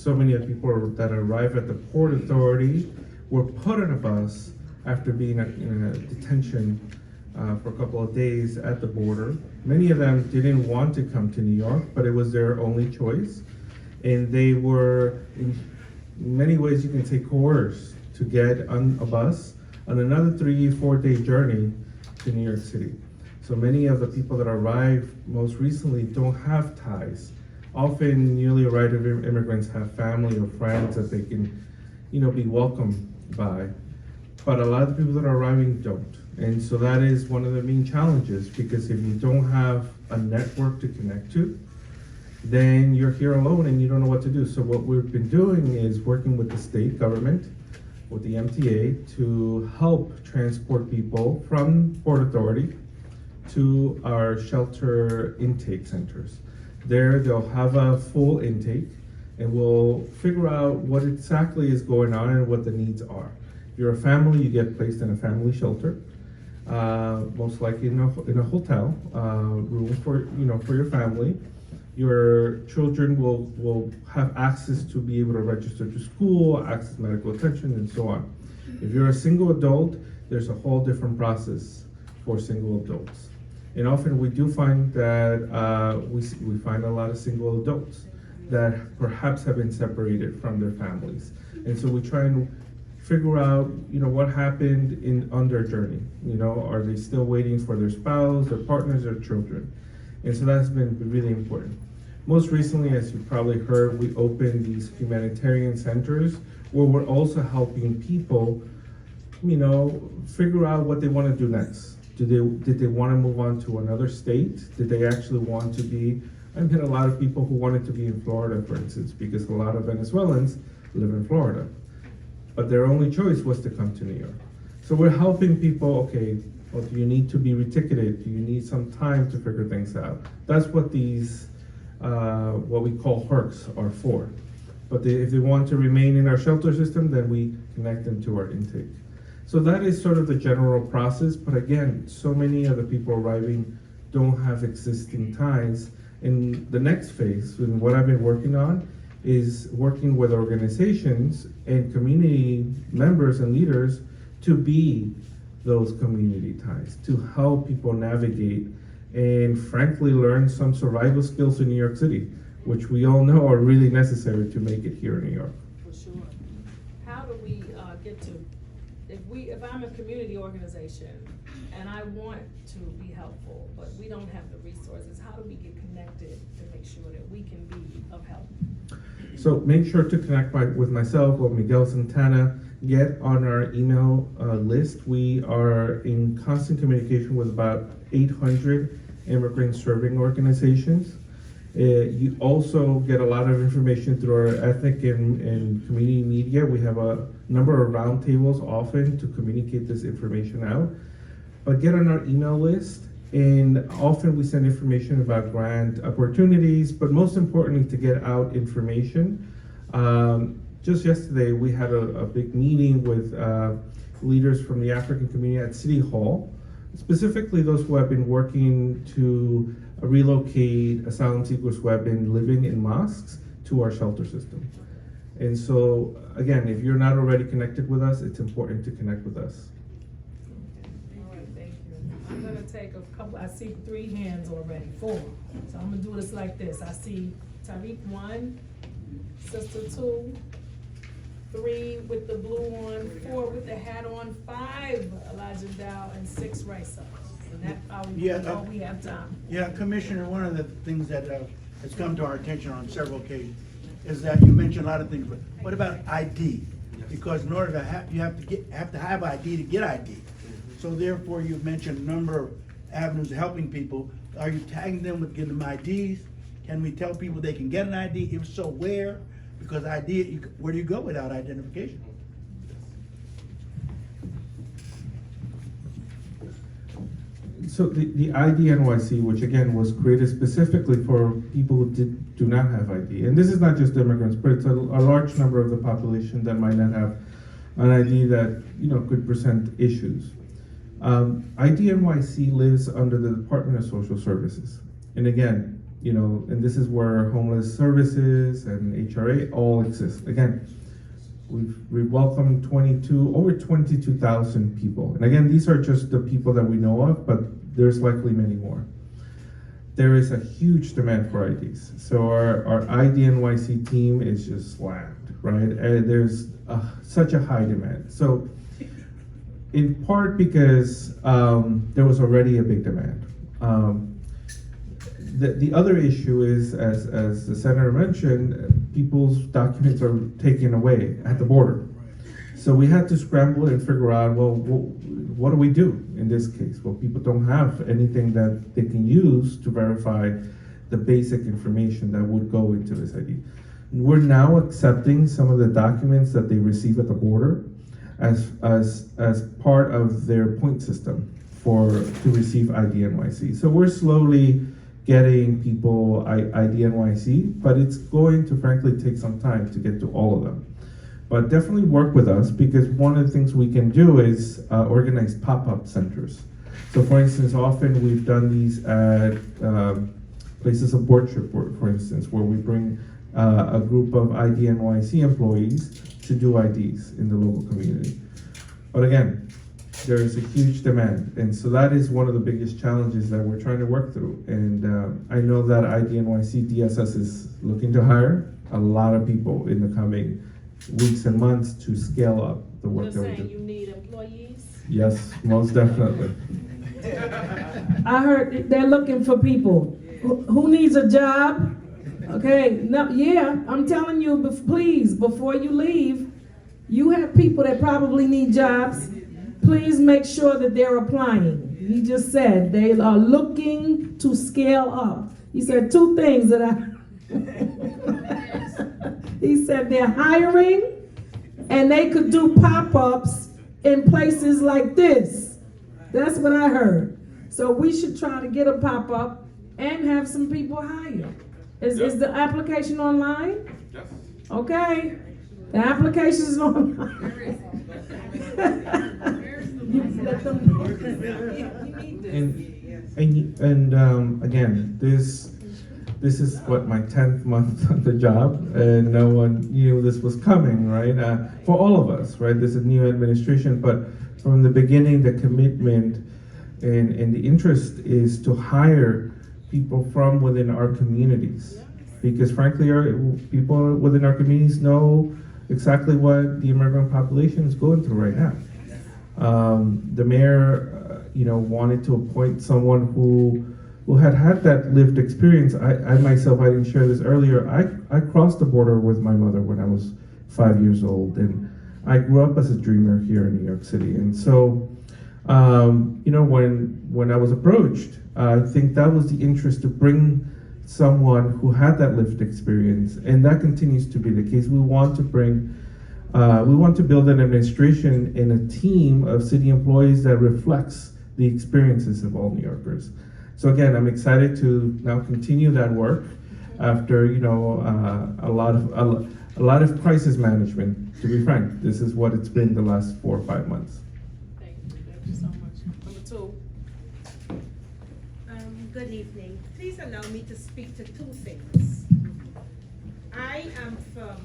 so many of the people that arrive at the Port Authority were put on a bus after being in a detention for a couple of days at the border. Many of them didn't want to come to New York, but it was their only choice. And they were, in many ways you can say, coerced to get on a bus on another 3-4 day journey to New York City. So many of the people that arrived most recently don't have ties. Often newly arrived immigrants have family or friends that they can, be welcomed by. But a lot of the people that are arriving don't. And so that is one of the main challenges, because if you don't have a network to connect to, then you're here alone and you don't know what to do. So what we've been doing is working with the state government, with the MTA, to help transport people from Port Authority to our shelter intake centers. There, they'll have a full intake, and we'll figure out what exactly is going on and what the needs are. If you're a family, you get placed in a family shelter, most likely in a hotel room for your family. Your children will have access to be able to register to school, access medical attention, and so on. If you're a single adult, there's a whole different process for single adults. And often we do find that we find a lot of single adults that perhaps have been separated from their families. And so we try and figure out, what happened on their journey. Are they still waiting for their spouse, their partners, their children? And so that's been really important. Most recently, as you probably heard, we opened these humanitarian centers where we're also helping people, figure out what they want to do next. Did they want to move on to another state? Did they actually want to be? I've had a lot of people who wanted to be in Florida, for instance, because a lot of Venezuelans live in Florida. But their only choice was to come to New York. So we're helping people, okay, well, do you need to be reticketed? Do you need some time to figure things out? That's what these, what we call HERCs are for. But if they want to remain in our shelter system, then we connect them to our intake. So that is sort of the general process, but again, so many of the people arriving don't have existing ties. In the next phase, and what I've been working on, is working with organizations and community members and leaders to be those community ties, to help people navigate and frankly learn some survival skills in New York City, which we all know are really necessary to make it here in New York. For sure. How do we get to, if I'm a community organization and I want to be helpful, but we don't have the resources, how do we get connected to make sure that we can be of help? So make sure to connect with myself or Miguel Santana. Get on our email list. We are in constant communication with about 800 immigrant serving organizations. You also get a lot of information through our ethnic and community media. We have a number of roundtables often to communicate this information out. But get on our email list, and often we send information about grant opportunities, but most importantly, to get out information. Just yesterday, we had a big meeting with leaders from the African community at City Hall, specifically those who have been working to relocate asylum seekers who have been living in mosques to our shelter system. And so, again, if you're not already connected with us, it's important to connect with us. All right, thank you. I'm gonna take a couple, I see 3 hands already, 4. So I'm gonna do this like this. I see Tariq 1, Sister 2, 3 with the blue on, 4 with the hat on, 5 Elijah Dow, and 6 Raisa. And that's all we have time. Yeah, Commissioner, one of the things that has come to our attention on several occasions is that you mentioned a lot of things, but what about ID? Because in order to have, you have to have ID to get ID. So therefore, you've mentioned a number of avenues of helping people. Are you tagging them with getting them IDs? Can we tell people they can get an ID? If so, where? Because ID, where do you go without identification? So the ID NYC, which again was created specifically for people who do not have ID, and this is not just immigrants, but it's a large number of the population that might not have an ID that could present issues. ID NYC lives under the Department of Social Services, and again, and this is where homeless services and HRA all exist. Again, we've welcomed over 22,000 people. And again, these are just the people that we know of, but there's likely many more. There is a huge demand for IDs. So our ID NYC team is just slammed, right? And there's such a high demand. So in part because there was already a big demand. The other issue is, as the senator mentioned, people's documents are taken away at the border. So we had to scramble and figure out, well, what do we do in this case? Well, people don't have anything that they can use to verify the basic information that would go into this ID. We're now accepting some of the documents that they receive at the border as part of their point system to receive ID NYC. So we're slowly getting people ID NYC, but it's going to frankly take some time to get to all of them. But definitely work with us, because one of the things we can do is organize pop-up centers. So for instance, often we've done these at places of worship, for instance, where we bring a group of ID NYC employees to do IDs in the local community. But again, there is a huge demand, and so that is one of the biggest challenges that we're trying to work through. And I know that ID NYC DSS is looking to hire a lot of people in the coming weeks and months to scale up the work that we do. You're saying you need employees? Yes, most definitely. I heard they're looking for people. Who needs a job? Okay, no, yeah, I'm telling you, please, before you leave, you have people that probably need jobs. Please make sure that they're applying. He just said they are looking to scale up. He said two things that he said they're hiring, and they could do pop-ups in places like this. That's what I heard. So we should try to get a pop-up and have some people hired. Is the application online? Yes. Okay. The application is online. You let them know. And again, this is what, my 10th month on the job, and no one knew this was coming, right? For all of us, right? This is new administration, but from the beginning, the commitment and the interest is to hire people from within our communities, because frankly, people within our communities know exactly what the immigrant population is going through right now. The mayor, wanted to appoint someone who had that lived experience. I myself, I didn't share this earlier. I crossed the border with my mother when I was 5 years old, and I grew up as a dreamer here in New York City. And so, when I was approached, I think that was the interest, to bring someone who had that lived experience, and that continues to be the case. We want to build an administration and a team of city employees that reflects the experiences of all New Yorkers. So again, I'm excited to now continue that work after a lot of crisis management. To be frank, this is what it's been the last 4 or 5 months. Thank you so much. Number two. Good evening. Please allow me to speak to two things. I am from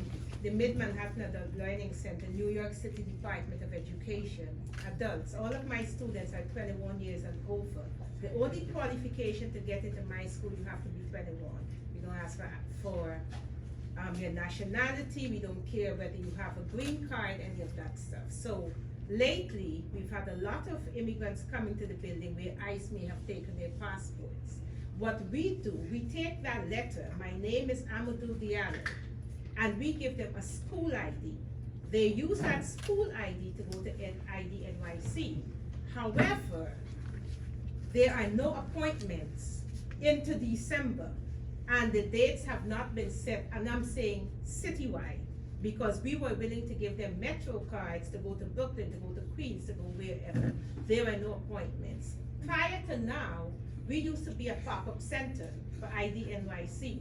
the Mid-Manhattan Adult Learning Center, New York City Department of Education. Adults, all of my students are 21 years and over. The only qualification to get into my school, you have to be 21. We don't ask for your nationality. We don't care whether you have a green card, any of that stuff. So lately, we've had a lot of immigrants coming to the building where ICE may have taken their passports. What we do, we take that letter, my name is Amadou Diallo, and we give them a school ID. They use that school ID to go to ID NYC. However, there are no appointments into December, and the dates have not been set, and I'm saying citywide, because we were willing to give them Metro cards to go to Brooklyn, to go to Queens, to go wherever. There are no appointments. Prior to now, we used to be a pop-up center for ID NYC.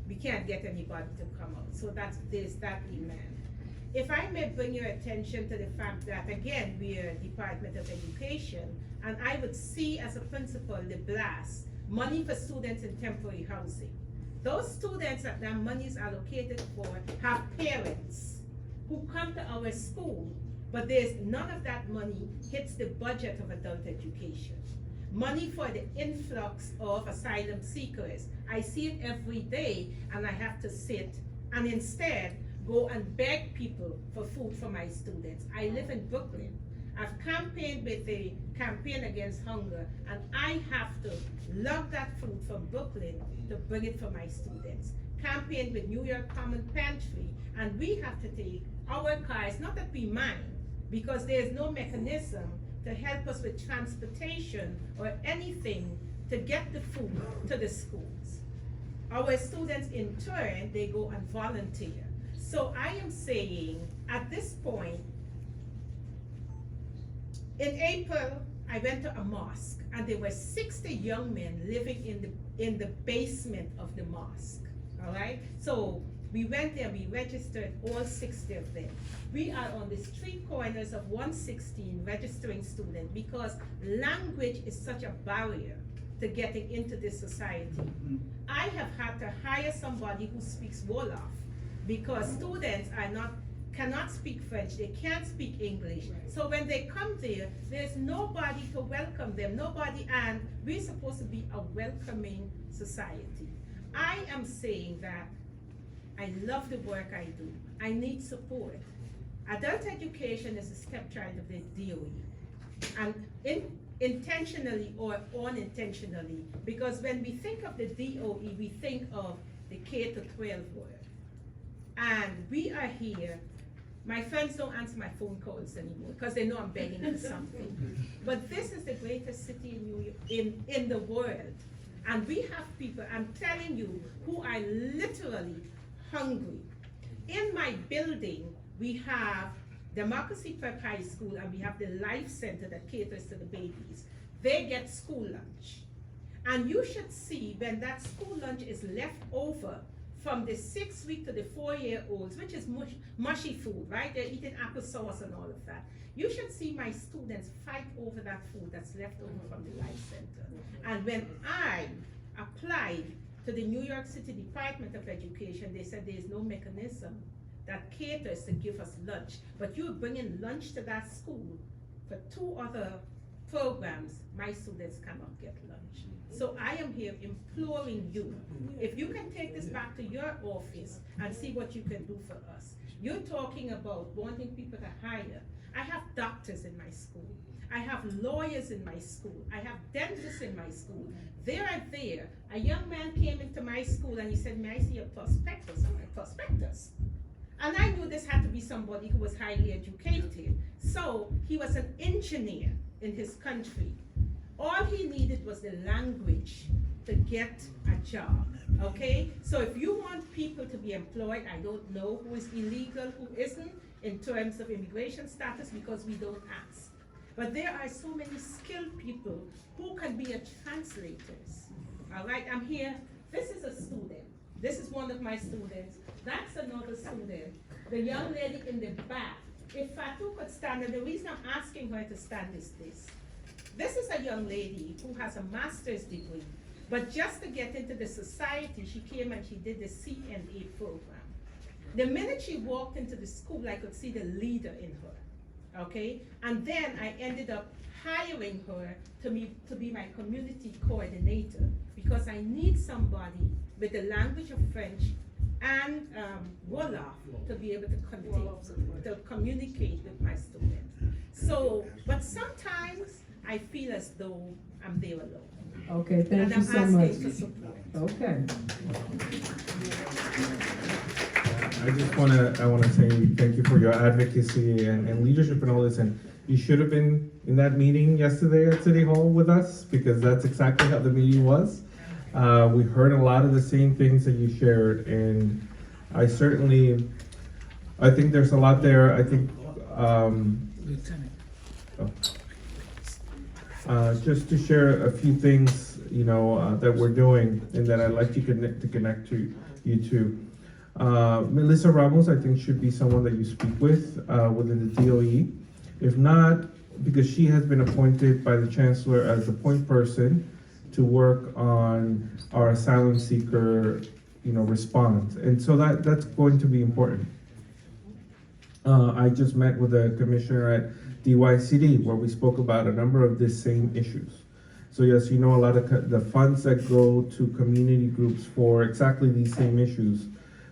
We can't get anybody to come out, so there's that demand. If I may bring your attention to the fact that, again, we are Department of Education, and I would see as a principal the blast money for students in temporary housing. Those students that money is allocated for have parents who come to our school, but there's none of that money hits the budget of adult education. Money for the influx of asylum seekers. I see it every day, and I have to sit and instead go and beg people for food for my students. I live in Brooklyn. I've campaigned with the Campaign Against Hunger, and I have to lug that food from Brooklyn to bring it for my students. Campaigned with New York Common Pantry, and we have to take our cars, not that we mind, because there's no mechanism to help us with transportation or anything to get the food to the schools. Our students in turn, they go and volunteer. So I am saying, at this point, in April, I went to a mosque, and there were 60 young men living in the basement of the mosque, all right? So we went there, we registered all 60 of them. We are on the street corners of 116 registering students because language is such a barrier to getting into this society. I have had to hire somebody who speaks Wolof because students cannot speak French, they can't speak English. So when they come there, there's nobody to welcome them, nobody, and we're supposed to be a welcoming society. I am saying that I love the work I do. I need support. Adult education is a stepchild of the DOE. And intentionally or unintentionally, because when we think of the DOE, we think of the K to 12 world. And we are here. My friends don't answer my phone calls anymore because they know I'm begging for something. But this is the greatest city in New York, in the world. And we have people, I'm telling you, who are literally hungry. In my building, we have Democracy Prep High School, and we have the Life Center that caters to the babies. They get school lunch. And you should see when that school lunch is left over from the 6-week to the 4-year-olds, which is mushy food, right? They're eating applesauce and all of that. You should see my students fight over that food that's left over from the Life Center. And when I applied to the New York City Department of Education, they said there's no mechanism that caters to give us lunch. But you're bringing lunch to that school for 2 other programs, my students cannot get lunch. So I am here imploring you, if you can take this back to your office and see what you can do for us. You're talking about wanting people to hire. I have doctors in my school. I have lawyers in my school. I have dentists in my school. They are there. A young man came into my school and he said, may I see a prospectus? I'm like, prospectus? And I knew this had to be somebody who was highly educated. So he was an engineer in his country. All he needed was the language to get a job, okay? So if you want people to be employed, I don't know who is illegal, who isn't, in terms of immigration status, because we don't ask. But there are so many skilled people who can be a translators, all right? I'm here, this is a student. This is one of my students. That's another student. The young lady in the back. If Fatou could stand, and the reason I'm asking her to stand is this. This is a young lady who has a master's degree, but just to get into the society, she came and she did the CNA program. The minute she walked into the school, I could see the leader in her, okay? And then I ended up hiring her to be my community coordinator, because I need somebody with the language of French and Wolof to be able to communicate with my students. So, but sometimes I feel as though I'm there alone. Okay, thank you so And I'm much. asking for support. Okay. I want to say thank you for your advocacy and leadership and all this. And you should have been in that meeting yesterday at City Hall with us, because that's exactly how the meeting was. We heard a lot of the same things that you shared, and I think there's a lot there. I think just to share a few things, that we're doing, and that I'd like to connect to you to. Melissa Ramos, I think, should be someone that you speak with within the DOE. If not, because she has been appointed by the Chancellor as the point person to work on our asylum seeker, response. And so that's going to be important. I just met with a commissioner at DYCD where we spoke about a number of the same issues. So yes, a lot of the funds that go to community groups for exactly these same issues,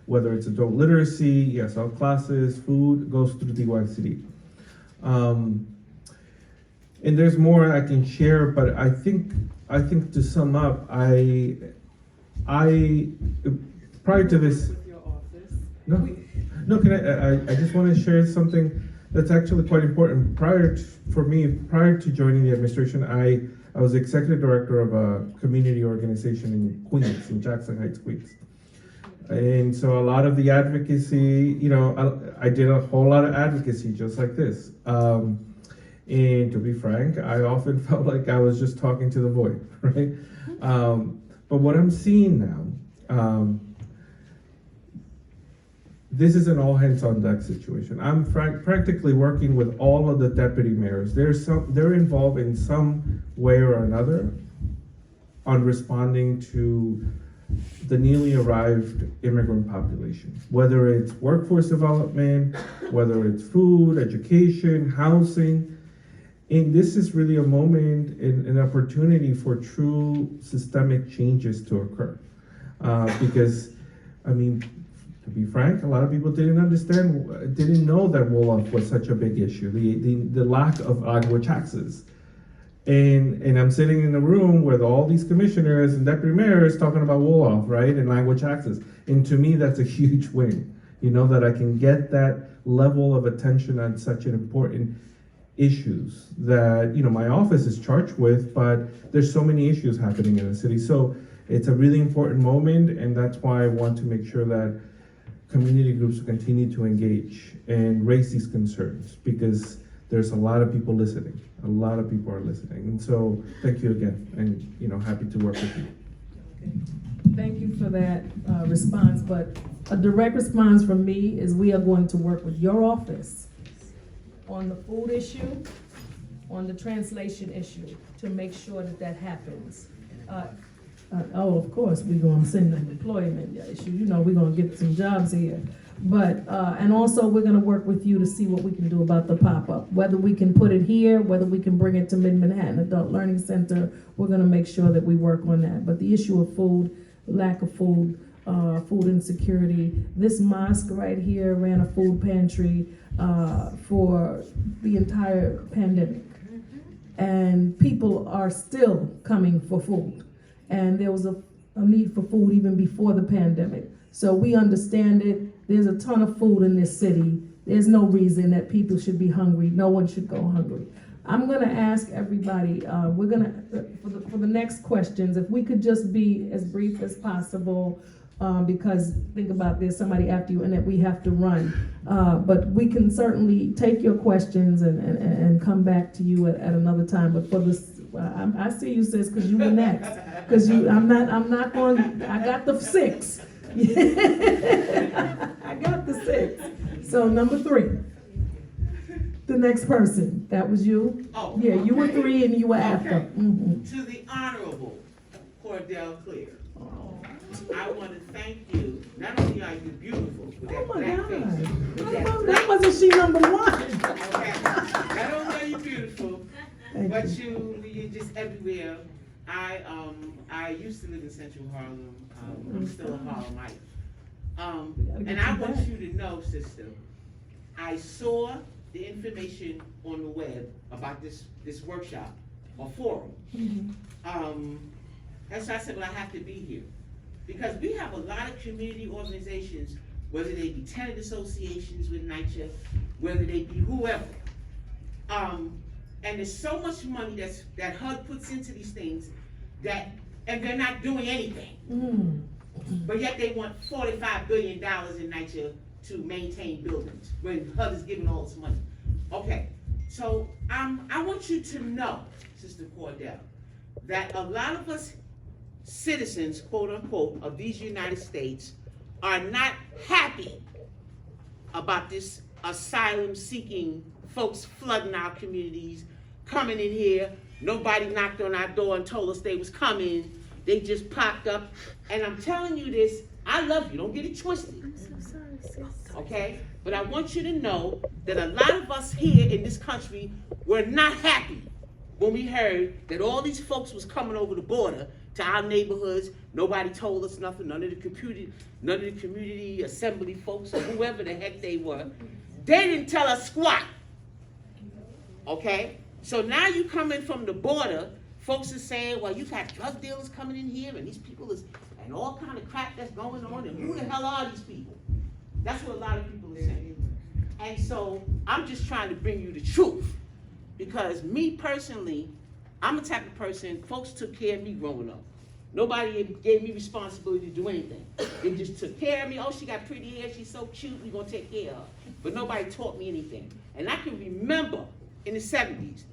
whether it's adult literacy, ESL classes, food, goes through DYCD. And there's more I can share, but I think to sum up, I prior to this. No, I just want to share something that's actually quite important. Prior to joining the administration, I was executive director of a community organization in Queens, in Jackson Heights, Queens. And so a lot of the advocacy, I did a whole lot of advocacy just like this. And to be frank, I often felt like I was just talking to the void, right? But what I'm seeing now, this is an all hands on deck situation. I'm practically working with all of the deputy mayors. They're involved in some way or another on responding to the newly arrived immigrant population, whether it's workforce development, whether it's food, education, housing. And this is really a moment, an opportunity for true systemic changes to occur. Because, to be frank, a lot of people didn't know that Wolof was such a big issue, the lack of language access. And I'm sitting in a room with all these commissioners and deputy mayors talking about Wolof, right, and language access. And to me, that's a huge win. That I can get that level of attention on such an important issues that, my office is charged with, but there's so many issues happening in the city. So it's a really important moment, and that's why I want to make sure that community groups continue to engage and raise these concerns, because there's a lot of people listening. A lot of people are listening. And so thank you again, and happy to work with you. Thank you for that response, but a direct response from me is we are going to work with your office on the food issue, on the translation issue, to make sure that happens. Of course, we're gonna send an employment issue, we're gonna get some jobs here. But, and also we're gonna work with you to see what we can do about the pop-up, whether we can put it here, whether we can bring it to Mid-Manhattan Adult Learning Center. We're gonna make sure that we work on that. But the issue of food, lack of food, food insecurity, this mosque right here ran a food pantry for the entire pandemic. And people are still coming for food. And there was a need for food even before the pandemic. So we understand it. There's a ton of food in this city. There's no reason that people should be hungry. No one should go hungry. I'm gonna ask everybody, we're gonna, for the next questions, if we could just be as brief as possible, because think about there's somebody after you and that we have to run. But we can certainly take your questions and come back to you at another time. But for this, I see you, sis, because you were next. Because I'm not going, I got the 6. I got the 6. So number 3. The next person, that was you? Oh, yeah, you were okay. 3 and you were after. Okay. Mm-hmm. To the Honorable Cordell Cleare, I want to thank you. Not only are you beautiful with that Oh my black God. face, with That wasn't she number 1. okay. Not only are you beautiful, Thank but you. you're just everywhere. I used to live in Central Harlem. I'm still a Harlemite. And I want you to know, sister, I saw the information on the web about this workshop or forum. Mm-hmm. And so I said, well, I have to be here. Because we have a lot of community organizations, whether they be tenant associations with NYS, whether they be whoever. And there's so much money that HUD puts into these things and they're not doing anything. Mm. But yet they want $45 billion in NYS to maintain buildings when HUD is giving all this money. Okay, so I want you to know, Sister Cordell, that a lot of us citizens, quote unquote, of these United States are not happy about this asylum seeking folks flooding our communities, coming in here, Nobody knocked on our door and told us they was coming. They just popped up. And I'm telling you this, I love you, don't get it twisted. I'm so sorry, sis. Okay? But I want you to know that a lot of us here in this country were not happy when we heard that all these folks was coming over the border to our neighborhoods. Nobody told us nothing, none of the community assembly folks or whoever the heck they were. They didn't tell us squat. Okay? So now you coming from the border, folks are saying, well, you got drug dealers coming in here and these people is, and all kind of crap that's going on, and who the hell are these people? That's what a lot of people are saying. And so I'm just trying to bring you the truth. Because me personally, I'm the type of person, folks took care of me growing up. Nobody gave me responsibility to do anything. They just took care of me. Oh, she got pretty hair, she's so cute, we're gonna take care of her. But nobody taught me anything. And I can remember in the 70s,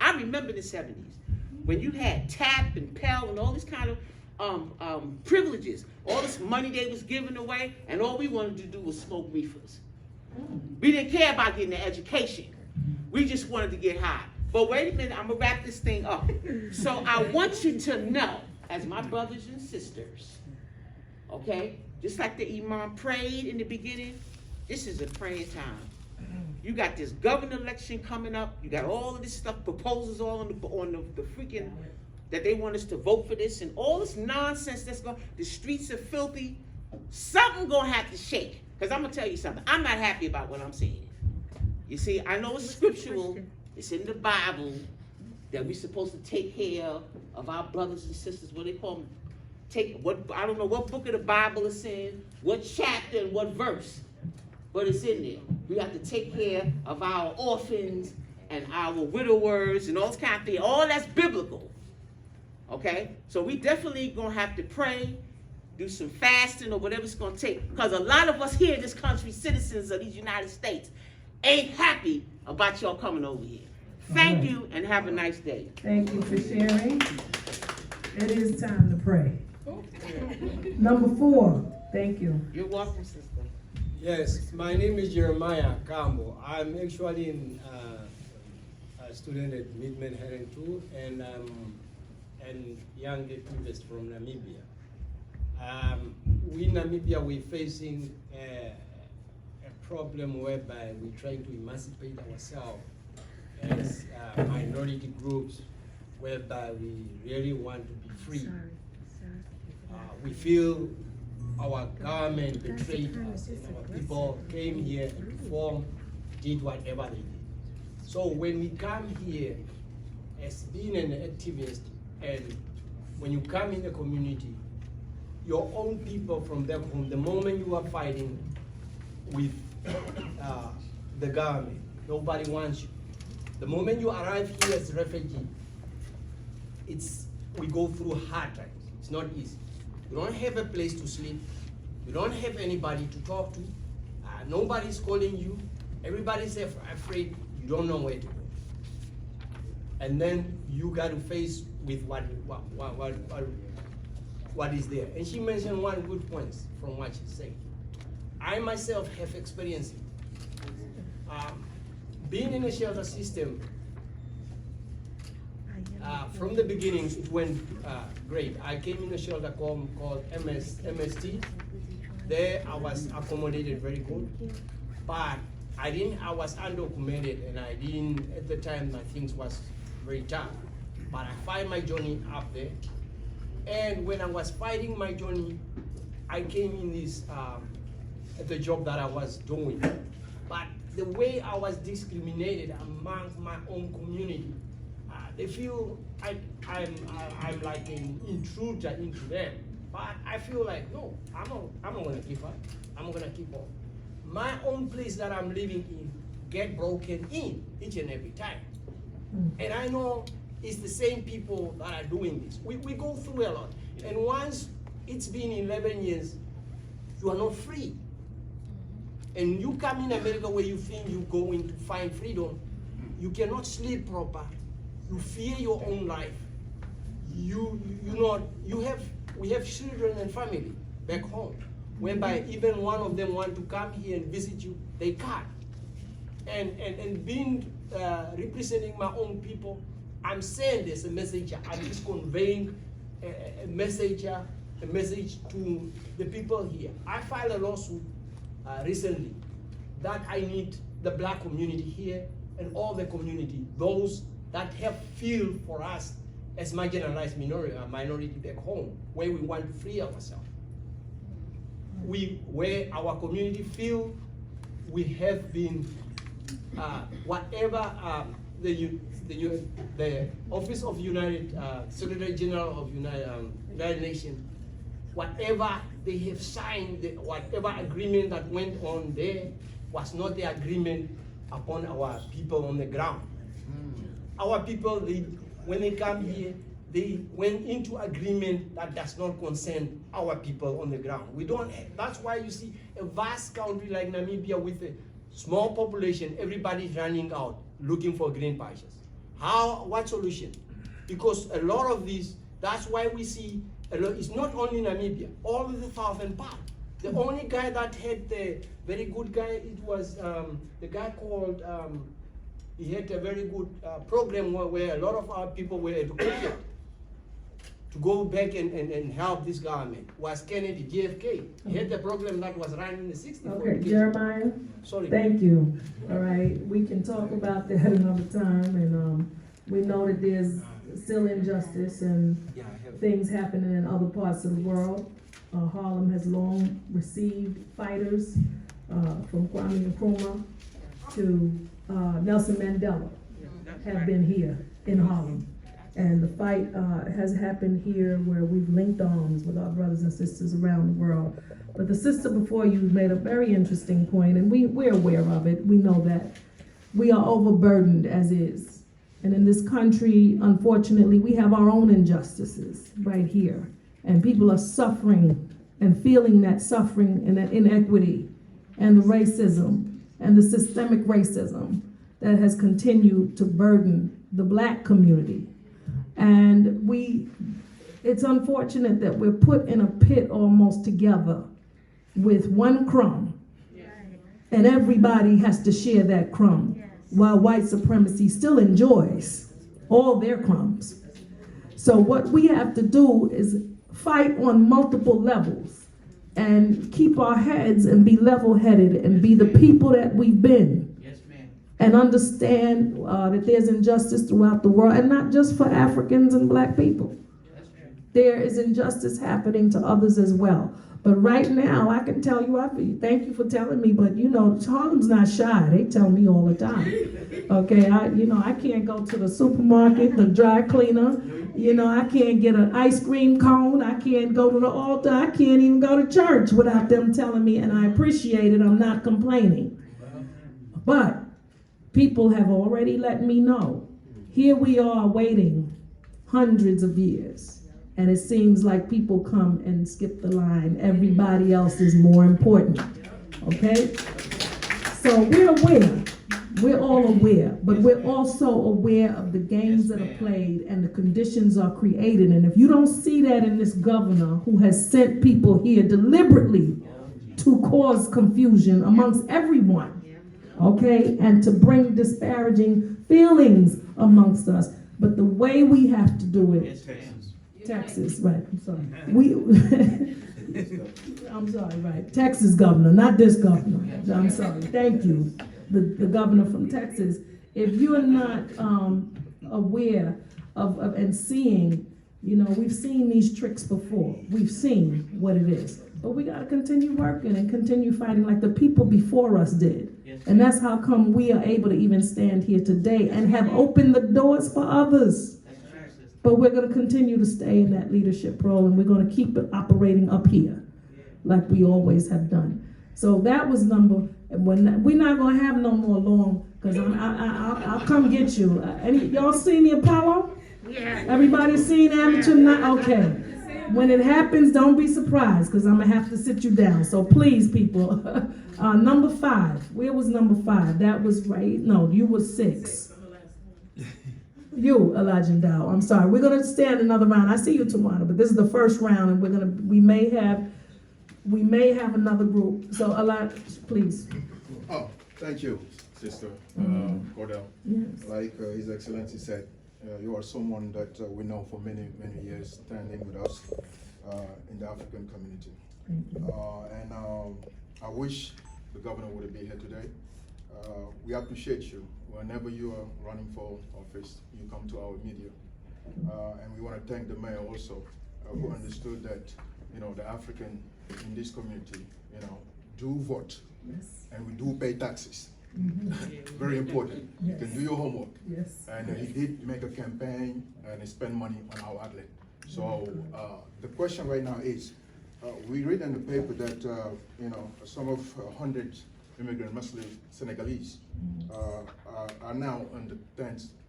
when you had TAP and Pell and all this kind of privileges, all this money they was giving away, and all we wanted to do was smoke reefers. We didn't care about getting an education. We just wanted to get high. But wait a minute, I'm gonna wrap this thing up. So I want you to know, as my brothers and sisters, okay, just like the imam prayed in the beginning, this is a praying time. You got this governor election coming up. You got all of this stuff, proposals all on the freaking, that they want us to vote for this, and all this nonsense that's going, the streets are filthy. Something gonna have to shake. Because I'm gonna tell you something, I'm not happy about what I'm seeing. You see, I know it's scriptural, it's in the Bible, that we're supposed to take care of our brothers and sisters, what they call them, I don't know what book of the Bible it's in, what chapter and what verse, but it's in there. We have to take care of our orphans and our widowers and all this kind of thing. All that's biblical, okay? So we definitely gonna have to pray, do some fasting or whatever it's gonna take, because a lot of us here in this country, citizens of these United States, ain't happy about y'all coming over here. Thank you and have a nice day. Thank you for sharing. It is time to pray. Number 4, thank you. You're welcome, sister. Yes, my name is Jeremiah Kambo. I'm actually a student at Mid-Manhattan too, and I'm a young activist from Namibia. We in Namibia, we're facing a problem whereby we're trying to emancipate ourselves as minority groups, whereby we really want to be free. We feel our government betrayed us, and our people came here and reformed, did whatever they did. So when we come here as being an activist, and when you come in the community, your own people from back home, the moment you are fighting with the government, nobody wants you. The moment you arrive here as a refugee, we go through hard times. It's not easy. You don't have a place to sleep. You don't have anybody to talk to. Nobody's calling you. Everybody's afraid. You don't know where to go. And then you got to face with what is there. And she mentioned one good point from what she said. I myself have experienced it. Being in a shelter system, from the beginning, it went great. I came in a shelter called MST. There, I was accommodated very good, but I was undocumented, and I didn't, at the time, my things was very tough. But I find my journey up there, and when I was fighting my journey, I came in this, at the job that I was doing. But the way I was discriminated among my own community, they feel I'm like an intruder into them. But I feel like, no, I'm not gonna give up. I'm gonna keep on. My own place that I'm living in get broken in each and every time. And I know it's the same people that are doing this. We go through a lot. And once it's been 11 years, you are not free. And you come in America where you think you're going to find freedom, you cannot sleep proper. You fear your own life. We have children and family back home, whereby even one of them want to come here and visit you, they can't. And being representing my own people, I'm saying this, a messenger. I'm just conveying a message to the people here. I filed a lawsuit recently that I need the black community here and all the community, those that have feel for us as marginalized minority back home, where we want to free ourselves. Where our community feel we have been, whatever the Office of United, Secretary General of United Nations, whatever they have signed, whatever agreement that went on there was not the agreement upon our people on the ground. Our people, when they come here, they went into agreement that does not concern our people on the ground. We don't have, that's why you see a vast country like Namibia with a small population, everybody's running out looking for green pastures. What solution? Because a lot of these, that's why we see, it's not only Namibia, all of the southern part. The only guy that had the very good guy, it was the guy called, he had a very good program where a lot of our people were educated to go back and help this government, was Kennedy, JFK. He had the program that was run in the 60s. Okay, Jeremiah, Sorry. thank you. All right, we can talk about that another time, and we know that there's still injustice and things happening in other parts of the world. Harlem has long received fighters from Kwame Nkrumah to Nelson Mandela have been here in Harlem. And the fight has happened here where we've linked arms with our brothers and sisters around the world. But the sister before you made a very interesting point, and we're aware of it. We know that we are overburdened as is. And in this country, unfortunately, we have our own injustices right here. And people are suffering and feeling that suffering and that inequity and the racism and the systemic racism that has continued to burden the black community. And it's unfortunate that we're put in a pit almost together with one crumb, and everybody has to share that crumb, while white supremacy still enjoys all their crumbs. So what we have to do is fight on multiple levels and keep our heads and be level-headed and be the people that we've been. And understand that there's injustice throughout the world, and not just for Africans and black people. There is injustice happening to others as well. But right now, I can tell you, thank you for telling me, but you know, Harlem's not shy. They tell me all the time. Okay, I can't go to the supermarket, the dry cleaner. I can't get an ice cream cone. I can't go to the altar. I can't even go to church without them telling me, and I appreciate it. I'm not complaining. But people have already let me know. Here we are waiting hundreds of years, and it seems like people come and skip the line. Everybody else is more important, okay? So we're aware, we're all aware, but we're also aware of the games that are played and the conditions are created. And if you don't see that in this governor who has sent people here deliberately to cause confusion amongst everyone, okay, and to bring disparaging feelings amongst us. But the way we have to do it, Texas, right, I'm sorry. I'm sorry, right, Texas governor, not this governor. I'm sorry, thank you. The governor from Texas, if you're not aware of and seeing, we've seen these tricks before. We've seen what it is. But we got to continue working and continue fighting like the people before us did. And that's how come we are able to even stand here today and have opened the doors for others. But we're going to continue to stay in that leadership role, and we're going to keep it operating up here like we always have done. So that was we're not going to have no more long, because I'll come get you. Y'all seen the Apollo? Yeah. Everybody seen Amateur Night? Okay. When it happens, don't be surprised, because I'm going to have to sit you down. So please, people, number 5. Where was number 5? That was right. No, you were 6. You, Elijah Dow. I'm sorry. We're going to stand another round. I see you tomorrow, but this is the first round, and we may have another group. So Elijah, please. Oh, thank you, Sister Cordell. Yes. Like His Excellency said, You are someone that we know for many, many years, standing with us in the African community. I wish the governor would be here today. We appreciate you. Whenever you are running for office, you come to our media. And we want to thank the mayor also, who understood that, the African in this community, do vote. Yes. And we do pay taxes. Mm-hmm. Very important. You Yes. can do your homework. Yes. And he did make a campaign and he spent money on our outlet. So the question right now is, we read in the paper that some of 100 immigrant Muslim Senegalese are now in the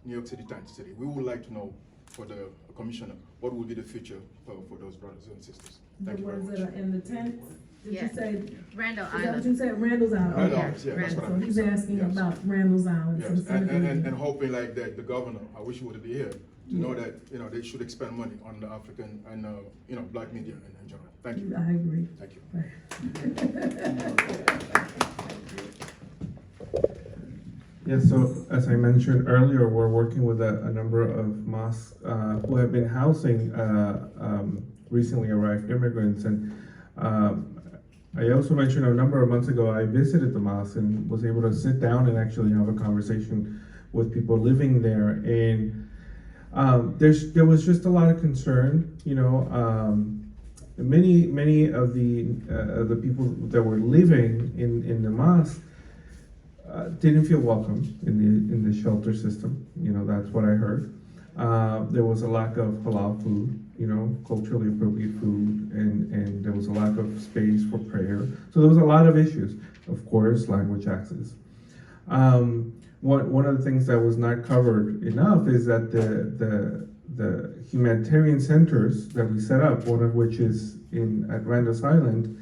New York City tent city. We would like to know for the commissioner, what will be the future for those brothers and sisters? Thank The you very ones much. that are in the tents? Did you Yes. say? Randall Is that what Island. you said? Randall's Island? Randall Okay. Island, yeah, that's what I So meant. he's asking Yes. about Randall's Island. Yes, some Senegalese. and hoping like that the governor, I wish he would be here, to know that, they should expend money on the African and, black media in general. Thank you. I agree. Thank you. Yes, so as I mentioned earlier, we're working with a number of mosques who have been housing recently arrived immigrants. And I also mentioned a number of months ago, I visited the mosque and was able to sit down and actually have a conversation with people living there. And there was just a lot of concern, many of the people that were living in the mosque didn't feel welcome in the shelter system. That's what I heard. There was a lack of halal food, culturally appropriate food, and there was a lack of space for prayer. So there was a lot of issues. Of course, language access. One of the things that was not covered enough is that the humanitarian centers that we set up, one of which is at Randall's Island,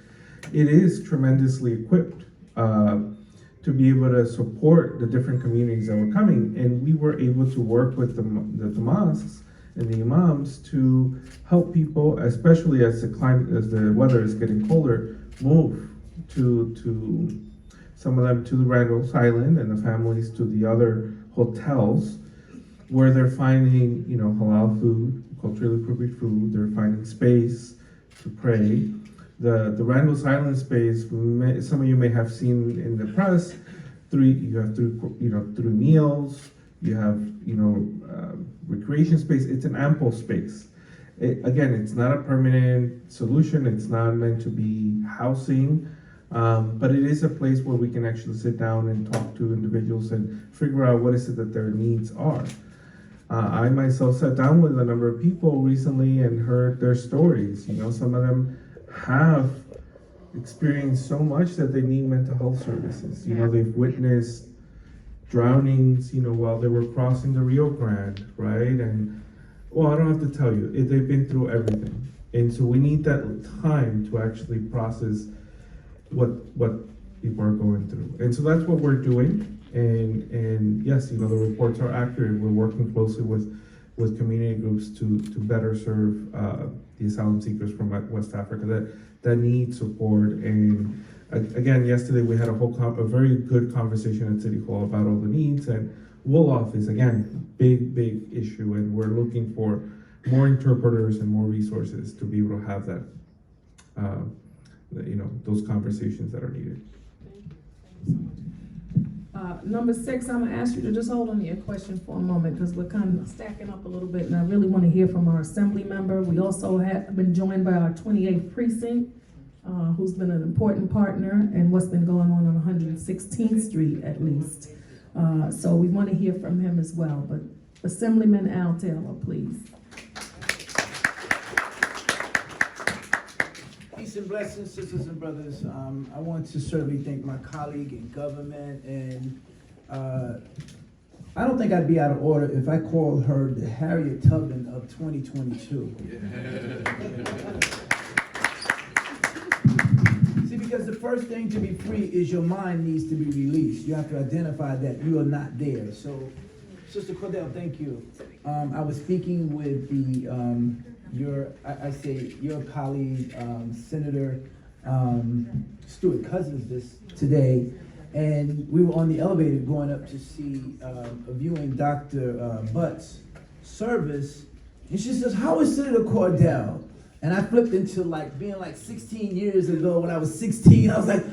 it is tremendously equipped to be able to support the different communities that were coming. And we were able to work with the mosques and the imams to help people, especially as the weather is getting colder, move to some of them to the Randall's Island and the families to the other hotels where they're finding, halal food, culturally appropriate food, they're finding space to pray. The Randall's Island space, some of you may have seen in the press, you have through meals, you have recreation space. It's an ample space. Again, it's not a permanent solution. It's not meant to be housing, but it is a place where we can actually sit down and talk to individuals and figure out what is it that their needs are. I myself sat down with a number of people recently and heard their stories. Some of them have experienced so much that they need mental health services. They've witnessed drownings, while they were crossing the Rio Grande, right? And, well, I don't have to tell you, they've been through everything. And so we need that time to actually process what people are going through. And so that's what we're doing. And yes, the reports are accurate. We're working closely with community groups to better serve the asylum seekers from West Africa that need support. And again, yesterday we had a very good conversation at City Hall about all the needs. And Wolof is, again, big issue. And we're looking for more interpreters and more resources to be able to have that, those conversations that are needed. Number 6, I'm gonna ask you to just hold on to your question for a moment because we're kind of stacking up a little bit and I really want to hear from our assembly member. We also have been joined by our 28th precinct, who's been an important partner in what's been going on 116th Street at least. So we want to hear from him as well, but Assemblyman Al Taylor, please. Peace and blessings, sisters and brothers. I want to certainly thank my colleague in government, and I don't think I'd be out of order if I called her the Harriet Tubman of 2022. See, because the first thing to be free is your mind needs to be released. You have to identify that you are not there. So, Sister Cordell, thank you. I was speaking with your colleague, Senator Stuart Cousins today, and we were on the elevator going up to see viewing Dr. Butts, service, and she says, "How is Senator Cordell?" And I flipped into like being like 16 years ago when I was 16. I was like,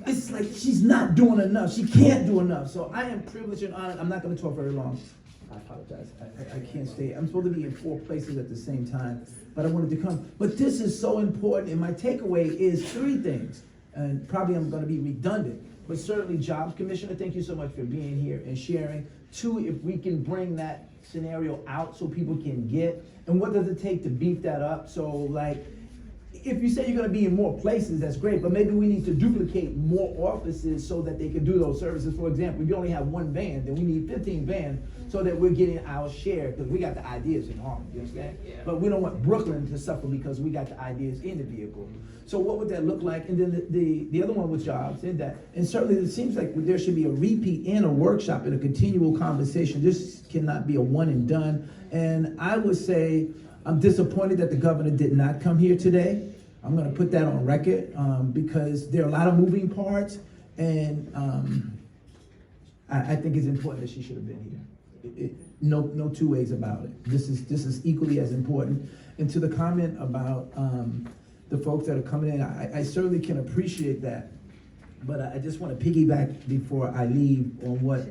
it's like she's not doing enough. She can't do enough. So I am privileged and honored. I'm not going to talk very long. I apologize. I can't stay. I'm supposed to be in 4 places at the same time, but I wanted to come. But this is so important, and my takeaway is 3 things. And probably I'm going to be redundant, but certainly Jobs Commissioner, thank you so much for being here and sharing. 2, if we can bring that scenario out so people can get, and what does it take to beef that up? So like, if you say you're gonna be in more places, that's great, but maybe we need to duplicate more offices so that they can do those services. For example, if you only have 1 van, then we need 15 vans so that we're getting our share, because we got the ideas in Harlem, you understand? But we don't want Brooklyn to suffer because we got the ideas in the vehicle. So what would that look like? And then the other one was jobs, and certainly it seems like there should be a repeat and a workshop and a continual conversation. This cannot be a one and done. And I would say, I'm disappointed that the governor did not come here today. I'm going to put that on record because there are a lot of moving parts, and I think it's important that she should have been here. No 2 ways about it. This is equally as important. And to the comment about the folks that are coming in, I certainly can appreciate that. But I just want to piggyback before I leave on what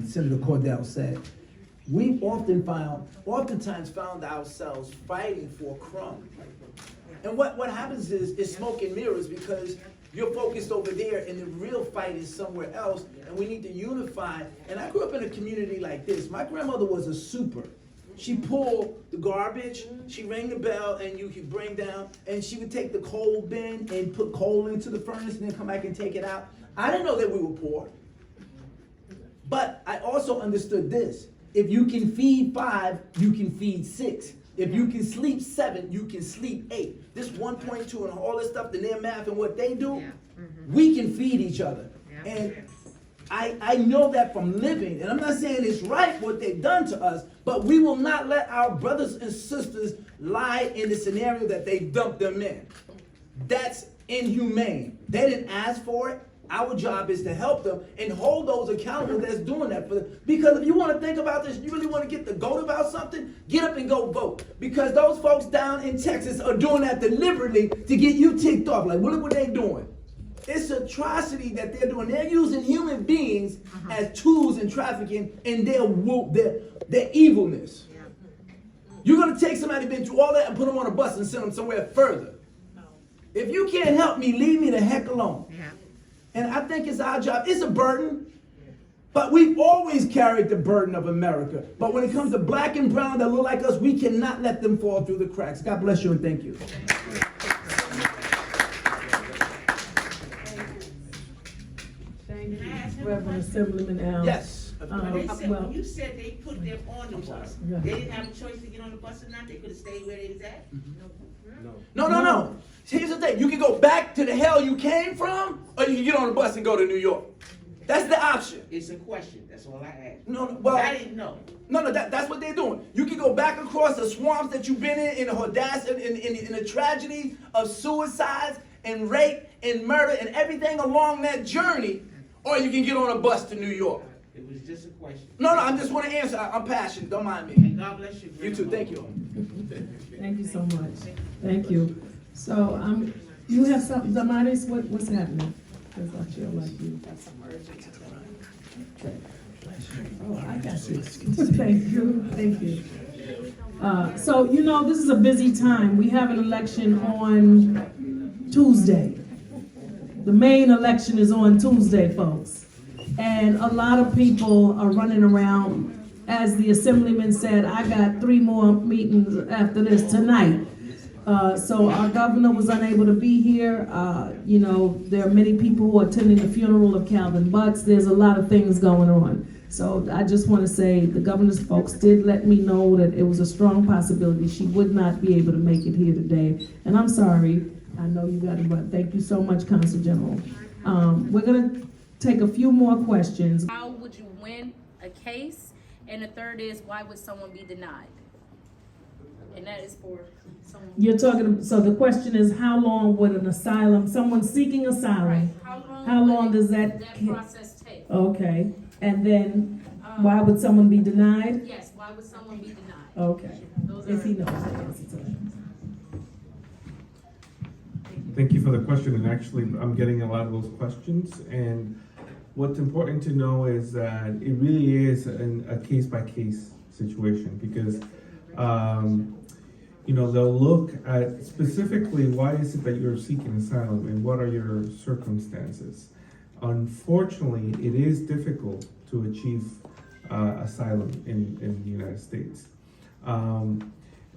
Senator Cordell said. We've oftentimes found ourselves fighting for a crumb. And what happens is smoke and mirrors, because you're focused over there and the real fight is somewhere else, and we need to unify. And I grew up in a community like this. My grandmother was a super. She pulled the garbage, she rang the bell, and you could bring down, and she would take the coal bin and put coal into the furnace and then come back and take it out. I didn't know that we were poor. But I also understood this. If you can feed 5, you can feed 6. If you can sleep 7, you can sleep 8. This 1.2 and all this stuff, and their math and what they do, we can feed each other. And I know that from living, and I'm not saying it's right what they've done to us, but we will not let our brothers and sisters lie in the scenario that they dumped them in. That's inhumane. They didn't ask for it. Our job is to help them and hold those accountable that's doing that for them. Because if you want to think about this, you really want to get the goat about something, get up and go vote. Because those folks down in Texas are doing that deliberately to get you ticked off. Like, look what they're doing. It's atrocity that they're doing. They're using human beings as tools in trafficking, and their evilness. You're going to take somebody who's been through all that and put them on a bus and send them somewhere further. If you can't help me, leave me the heck alone. And I think it's our job. It's a burden, but we've always carried the burden of America. But when it comes to black and brown that look like us, we cannot let them fall through the cracks. God bless you and thank you. Thank you, Reverend Assemblyman Al. Yes. They said, Well, you said they put them on the bus. Yeah. They didn't have a choice to get on the bus or not. They could have stayed where they was at. No. Here's the thing. You can go back to the hell you came from, or you can get on the bus and go to New York. That's the option. It's a question. That's all I asked. No, well, I didn't know. No, that's what they're doing. You can go back across the swamps that you've been in the audacity, in the tragedy of suicides and rape and murder and everything along that journey, or you can get on a bus to New York. It was just a question. No, I just want to answer. I'm passionate. Don't mind me. And God bless you. You too. Thank you. Thank you so much. Thank you. So, you have something, Damaris, what's happening? Because I feel like you got some urgent. Oh, I got you. Thank you. So, this is a busy time. We have an election on Tuesday. The main election is on Tuesday, folks. And a lot of people are running around. As the Assemblyman said, I got 3 more meetings after this tonight. So our governor was unable to be here. There are many people who are attending the funeral of Calvin Butts. There's a lot of things going on. So I just want to say the governor's folks did let me know that it was a strong possibility she would not be able to make it here today. And I'm sorry. I know you got to run. Thank you so much, Consul General. We're going to take a few more questions. How would you win a case? And the third is, why would someone be denied? And that is for someone. You're talking, so the question is, how long would an asylum, someone seeking asylum, Right. how long would does that process take? Okay. And then, why would someone be denied? Yes, why would someone be denied? Okay, Those if are- he knows the answer to that. Thank you for the question, and actually, I'm getting a lot of those questions, and what's important to know is that it really is a case-by-case situation, because, they'll look at specifically, why is it that you're seeking asylum, and what are your circumstances? Unfortunately, it is difficult to achieve asylum in the United States.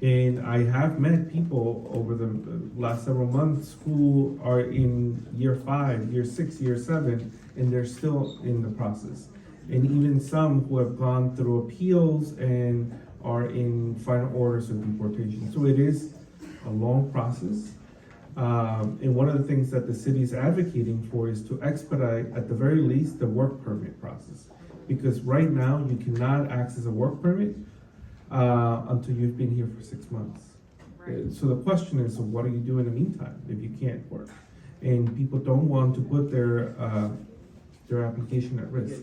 And I have met people over the last several months who are in year 5, year 6, year 7, and they're still in the process. And even some who have gone through appeals and are in final orders of deportation. So it is a long process. And one of the things that the city is advocating for is to expedite, at the very least, the work permit process. Because right now, you cannot access a work permit until you've been here for 6 months. So the question is, what do you do in the meantime if you can't work? And people don't want to put their application at risk.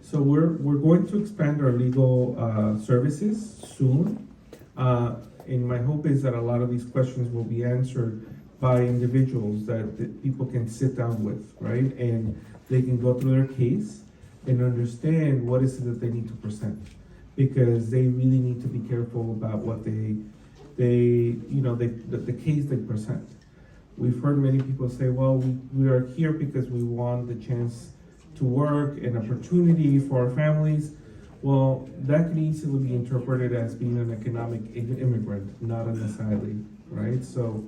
So we're going to expand our legal services soon. And my hope is that a lot of these questions will be answered by individuals that people can sit down with, right? And they can go through their case and understand what is it that they need to present. Because they really need to be careful about what the case they present. We've heard many people say, well, we are here because we want the chance to work and opportunity for our families. Well, that can easily be interpreted as being an economic immigrant, not an asylee, right? So,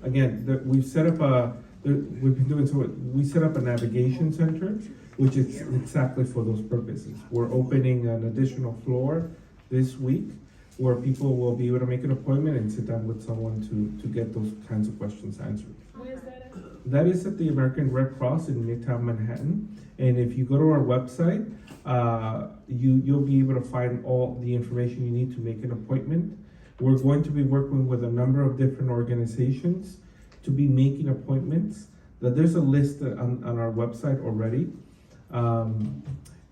again, we set up we set up a navigation center, which is exactly for those purposes. We're opening an additional floor this week where people will be able to make an appointment and sit down with someone to get those kinds of questions answered. Where's that at? That is at the American Red Cross in Midtown Manhattan. And if you go to our website, you'll be able to find all the information you need to make an appointment. We're going to be working with a number of different organizations to be making appointments. There's a list on our website already. And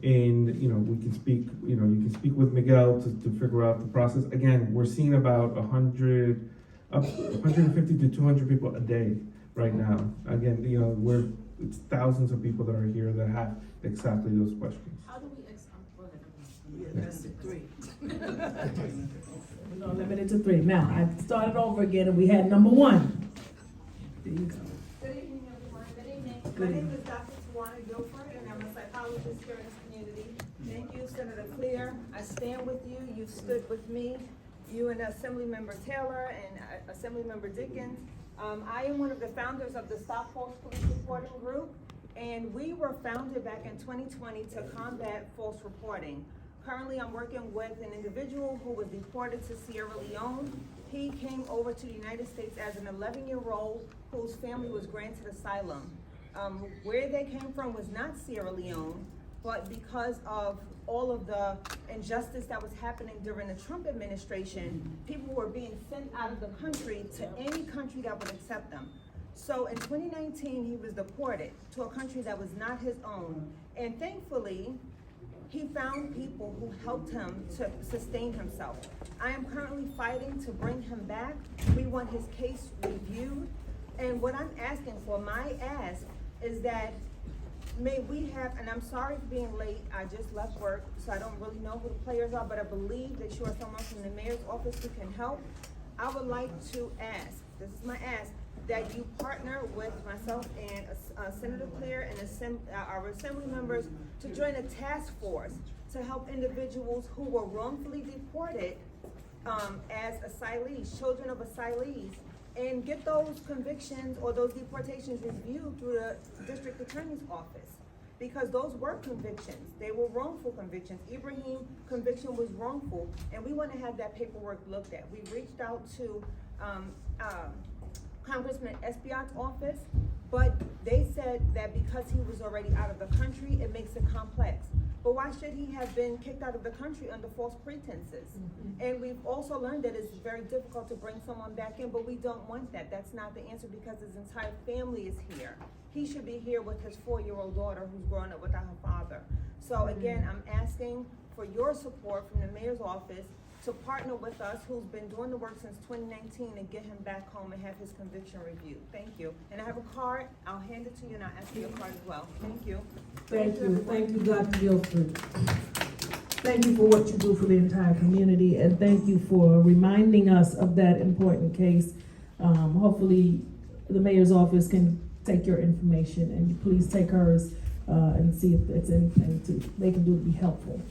we can speak, you can speak with Miguel to figure out the process. Again, we're seeing about 150 to 200 people a day right now. Again, it's thousands of people that are here that have exactly those questions. How do we go ahead. That's 3. We're gonna limit it to 3. Now, I started over again and we had number 1. There you go. Good evening, everyone. Good evening. Good My name evening. is Dr. Tawana Guilford, and I'm a psychologist here in this community. Thank you, Senator Cleare. I stand with you. You've stood with me. You and Assemblymember Taylor and Assemblymember Dickens. I am one of the founders of the Stop False Police Reporting Group, and we were founded back in 2020 to combat false reporting. Currently, I'm working with an individual who was deported to Sierra Leone. He came over to the United States as an 11-year-old whose family was granted asylum. Where they came from was not Sierra Leone, but because of all of the injustice that was happening during the Trump administration, people were being sent out of the country to any country that would accept them. So in 2019, he was deported to a country that was not his own. And thankfully, he found people who helped him to sustain himself. I am currently fighting to bring him back. We want his case reviewed. And what I'm asking for, my ask, is that may we have, and I'm sorry for being late, I just left work, so I don't really know who the players are, but I believe that you are someone from the mayor's office who can help. I would like to ask, this is my ask, that you partner with myself and Senator Cleare and our assembly members to join a task force to help individuals who were wrongfully deported as asylees, children of asylees, and get those convictions or those deportations reviewed through the district attorney's office. Because those were convictions, they were wrongful convictions. Ibrahim's conviction was wrongful, and we want to have that paperwork looked at. We reached out to Congressman Espiat's office, but they said that because he was already out of the country, it makes it complex. But why should he have been kicked out of the country under false pretenses? And we've also learned that it's very difficult to bring someone back in, but we don't want that. That's not the answer because his entire family is here. He should be here with his 4-year-old daughter who's growing up without her father. So again, I'm asking for your support from the mayor's office to partner with us, who's been doing the work since 2019, and get him back home and have his conviction reviewed. Thank you. And I have a card, I'll hand it to you, and I'll ask for your card as well. Thank you. Thank you, Dr. Guilford. Thank you for what you do for the entire community, and thank you for reminding us of that important case. Hopefully, the mayor's office can take your information, and you please take hers, and see if it's anything they can do to be helpful.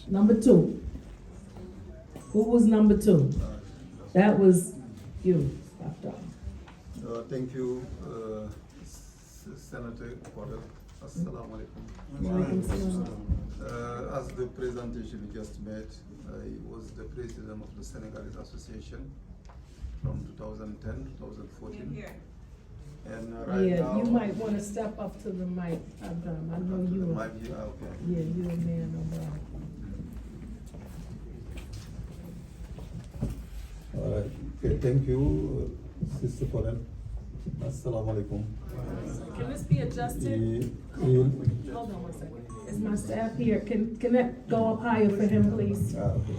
Number 2. Who was number 2? That was you, Dr. Thank you, Senator Cordell. Assalamu alaikum. Walaikum salam. As the presentation we just made, I was the president of the Senegalese Association from 2010 to 2014. And right Yeah, now, you might wanna step up to the mic, I know you. might be okay. Yeah, you a man on that. Okay, thank you, Sister Cordell. Assalamu alaikum. Can this be adjusted? Hold on one second. Is my staff here? Can that go up higher for him, please? Okay.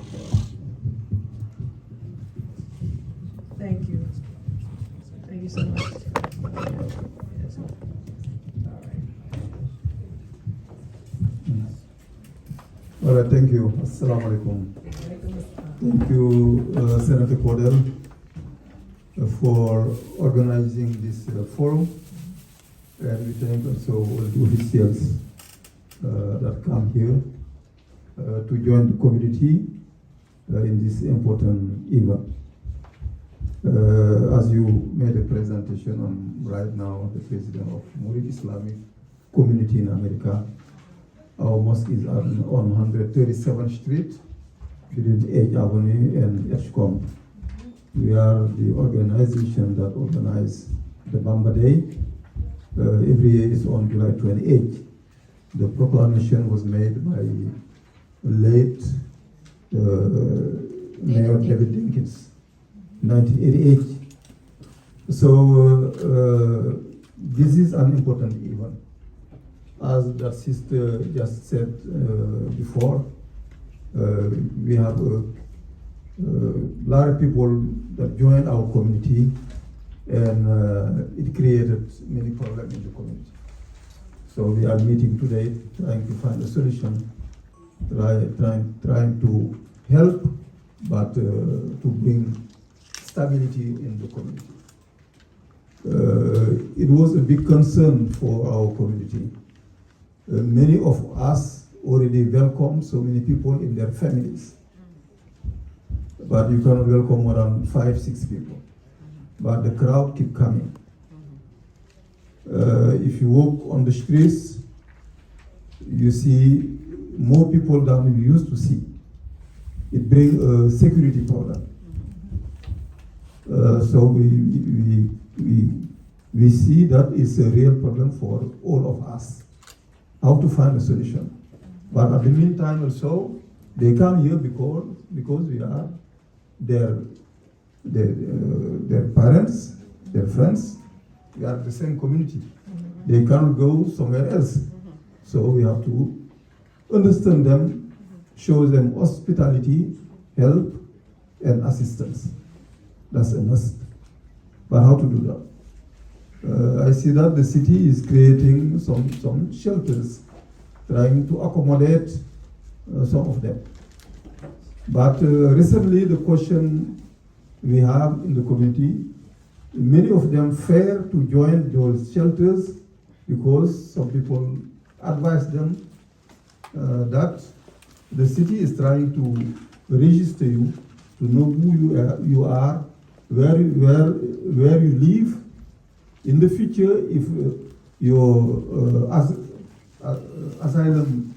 Thank you. Thank you so much. All right, thank you. Assalamu alaikum. Thank you, Senator Cordell, for organizing this forum. And we thank also all the officials that come here to join the community in this important event. As you made a presentation, I'm right now the president of Murid Islamic Community in America. Our mosque is on 137th Street, between 8th Avenue and Edgecombe. We are the organization that organizes the Bamba Day. Every year is on July 28th. The proclamation was made by late Mayor David Dinkins, 1988. So this is an important event. As that sister just said before, we have a lot of people that joined our community, and it created many problems in the community. So we are meeting today, trying to find a solution, trying to help, but to bring stability in the community. It was a big concern for our community. Many of us already welcome so many people in their families, but you cannot welcome more than 5-6 people. But the crowd keep coming. If you walk on the streets, you see more people than you used to see. It brings a security problem. So we see that is a real problem for all of us. How to find a solution. But at the meantime also, they come here because we are their parents, their friends. We are the same community. They cannot go somewhere else. So we have to understand them, show them hospitality, help, and assistance. That's a must. But how to do that? I see that the city is creating some shelters, trying to accommodate some of them. But recently, the question we have in the community, many of them fear to join those shelters because some people advise them that the city is trying to register you, to know who you are, where you live. In the future, if your asylum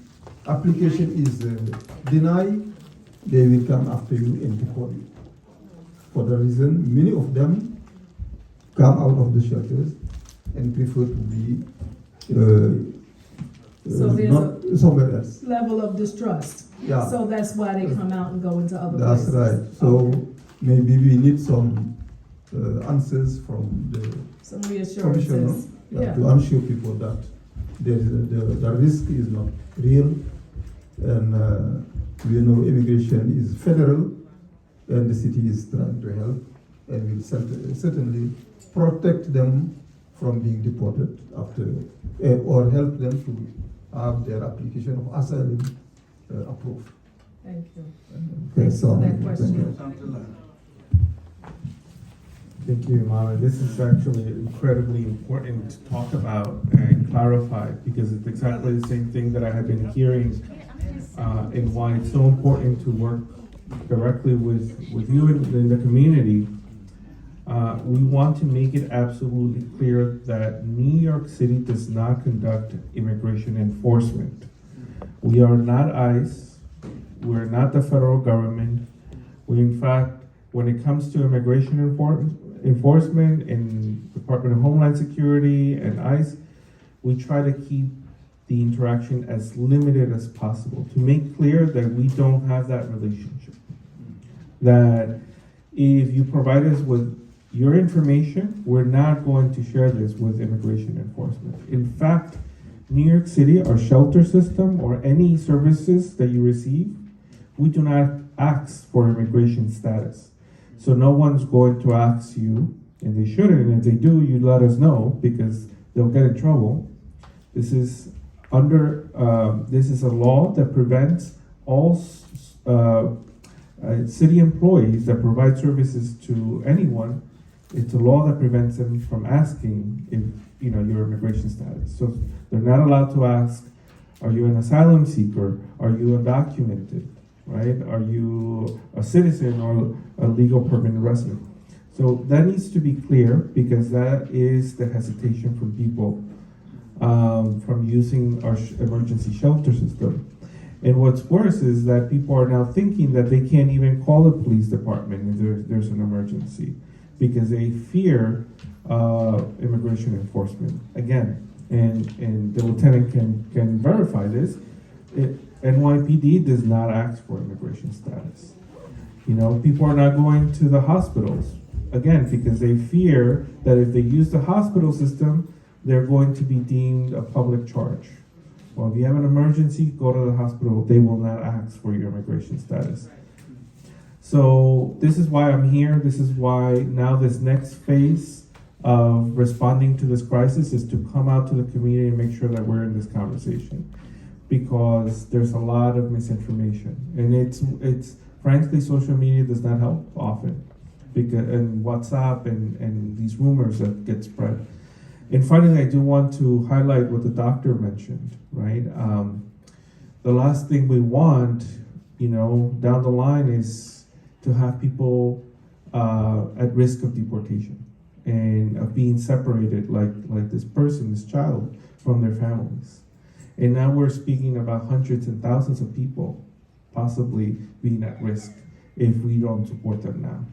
application is denied, they will come after you and deport you. For the reason, many of them come out of the shelters and prefer to be So there's not somewhere else. level of distrust. Yeah. So that's why they come out and go into other That's places. right. So maybe we need some answers from the Some commissioner reassurances. Yeah. to assure people that the risk is not real, and we know immigration is federal, and the city is trying to help, and will certainly protect them from being deported after, or help them to have their application of asylum approved. Thank you. Okay, so, for that thank question. you. Sounds a lot. Thank you, Mara. This is actually incredibly important to talk about and clarify, because it's exactly the same thing that I have been hearing, and why it's so important to work directly with you in the community. We want to make it absolutely clear that New York City does not conduct immigration enforcement. We are not ICE. We're not the federal government. We, in fact, when it comes to immigration enforcement in Department of Homeland Security and ICE, we try to keep the interaction as limited as possible to make clear that we don't have that relationship. That if you provide us with your information, we're not going to share this with immigration enforcement. In fact, New York City, our shelter system, or any services that you receive, we do not ask for immigration status. So no one's going to ask you, and they shouldn't, and if they do, you let us know, because they'll get in trouble. This is a law that prevents all city employees that provide services to anyone. It's a law that prevents them from asking if your immigration status. So they're not allowed to ask, are you an asylum seeker? Are you undocumented? Right? Are you a citizen or a legal permanent resident? So that needs to be clear, because that is the hesitation from people from using our emergency shelter system. And what's worse is that people are now thinking that they can't even call the police department if there's an emergency, because they fear immigration enforcement. Again, and the lieutenant can verify this, NYPD does not ask for immigration status. People are not going to the hospitals, again, because they fear that if they use the hospital system, they're going to be deemed a public charge. Well, if you have an emergency, go to the hospital. They will not ask for your immigration status. So this is why I'm here. This is why now this next phase of responding to this crisis is to come out to the community and make sure that we're in this conversation, because there's a lot of misinformation, and it's frankly, social media does not help often, and WhatsApp and these rumors that get spread. And finally, I do want to highlight what the doctor mentioned, right? The last thing we want, down the line is to have people at risk of deportation and of being separated, like this person, this child, from their families. And now we're speaking about hundreds and thousands of people possibly being at risk if we don't support them now.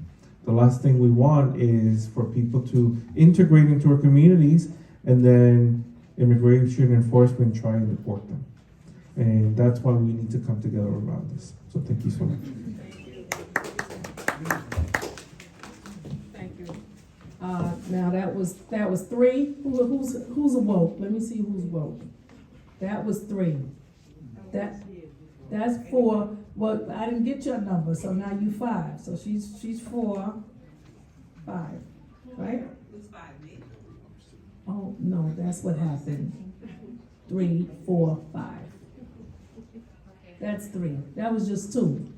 The last thing we want is for people to integrate into our communities and then immigration enforcement try and deport them. And that's why we need to come together around this. So thank you so much. Thank you. Now that was three. Who's awoke? Let me see who's woke. That was three. That's four. Well, I didn't get your number, so now you five. So she's 4, 5, right? Who's 5, me? Oh no, that's what happened. 3, 4, 5. That's 3. That was just 2.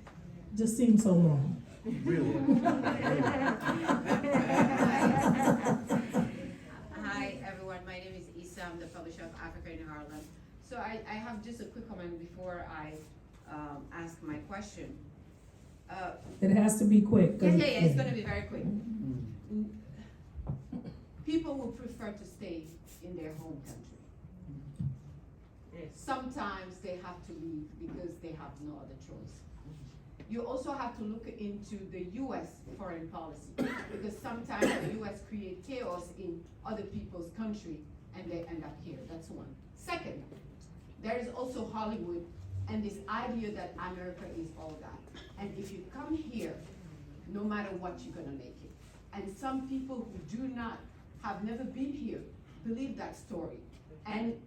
Just seemed so long. Really? Hi everyone, my name is Issa. I'm the publisher of Africa in Harlem. So I have just a quick comment before I ask my question. It has to be quick. Yeah, it's going to be very quick. People will prefer to stay in their home country. Sometimes they have to leave because they have no other choice. You also have to look into the U.S. foreign policy, because sometimes the U.S. create chaos in other people's country and they end up here. That's one. Second, there is also Hollywood and this idea that America is all that. And if you come here, no matter what, you're gonna make it. And some people who have never been here, believe that story. And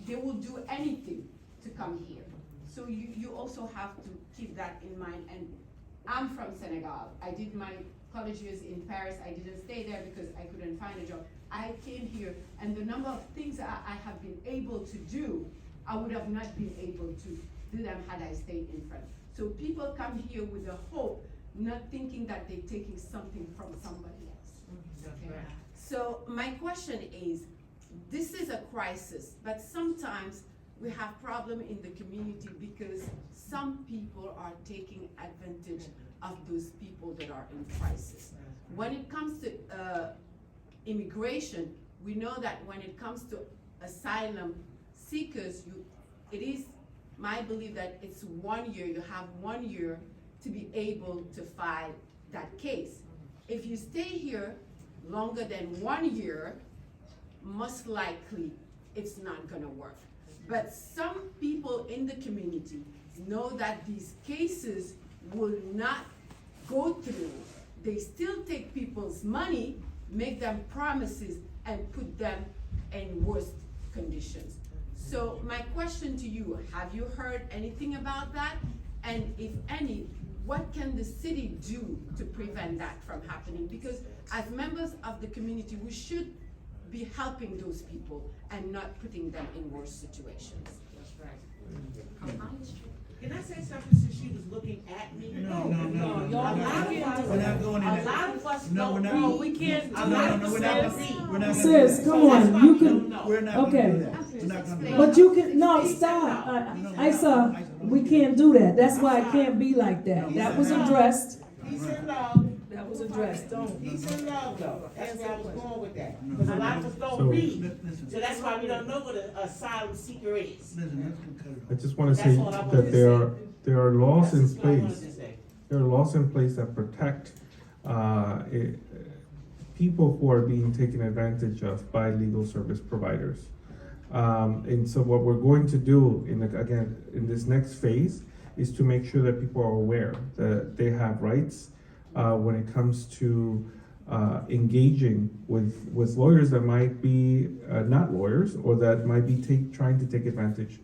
they will do anything to come here. So you also have to keep that in mind. And I'm from Senegal. I did my college years in Paris. I didn't stay there because I couldn't find a job. I came here, and the number of things I have been able to do, I would have not been able to do them had I stayed in France. So people come here with a hope, not thinking that they're taking something from somebody else. Okay? So my question is, this is a crisis, but sometimes we have problem in the community because some people are taking advantage of those people that are in crisis. When it comes to immigration, we know that when it comes to asylum seekers, it is my belief that it's 1 year, you have 1 year to be able to file that case. If you stay here longer than 1 year, most likely it's not gonna work. But some people in the community know that these cases will not go through. They still take people's money, make them promises, and put them in worse conditions. So my question to you, have you heard anything about that? And if any, what can the city do to prevent that from happening? Because as members of the community, we should be helping those people and not putting them in worse situations. That's right. Can I say something since she was looking at me? No. y'all We're not going in A there. lot of us No, we're don't not. read. No, we can't do A lot that, of us we're don't not. read. We're not. Sis, gonna come do That's on, why you we can, don't know. We're not gonna Okay. do that. We're not gonna do that. but you can, no, stop. Isa, we can't do that. That's why it can't be like that. That was addressed. Peace and love. That was addressed, don't. Peace and love, though. That's where I was going with that. Because a lot of us don't So- read. Listen, So that's why we don't know what an asylum seeker is. listen, let's cut it off. I just want to That's say all I wanted that to there are laws That's in just what I wanted place. to say. There are laws in place that protect people who are being taken advantage of by legal service providers. And so what we're going to do in this next phase is to make sure that people are aware that they have rights when it comes to engaging with lawyers that might be not lawyers or that might be trying to take advantage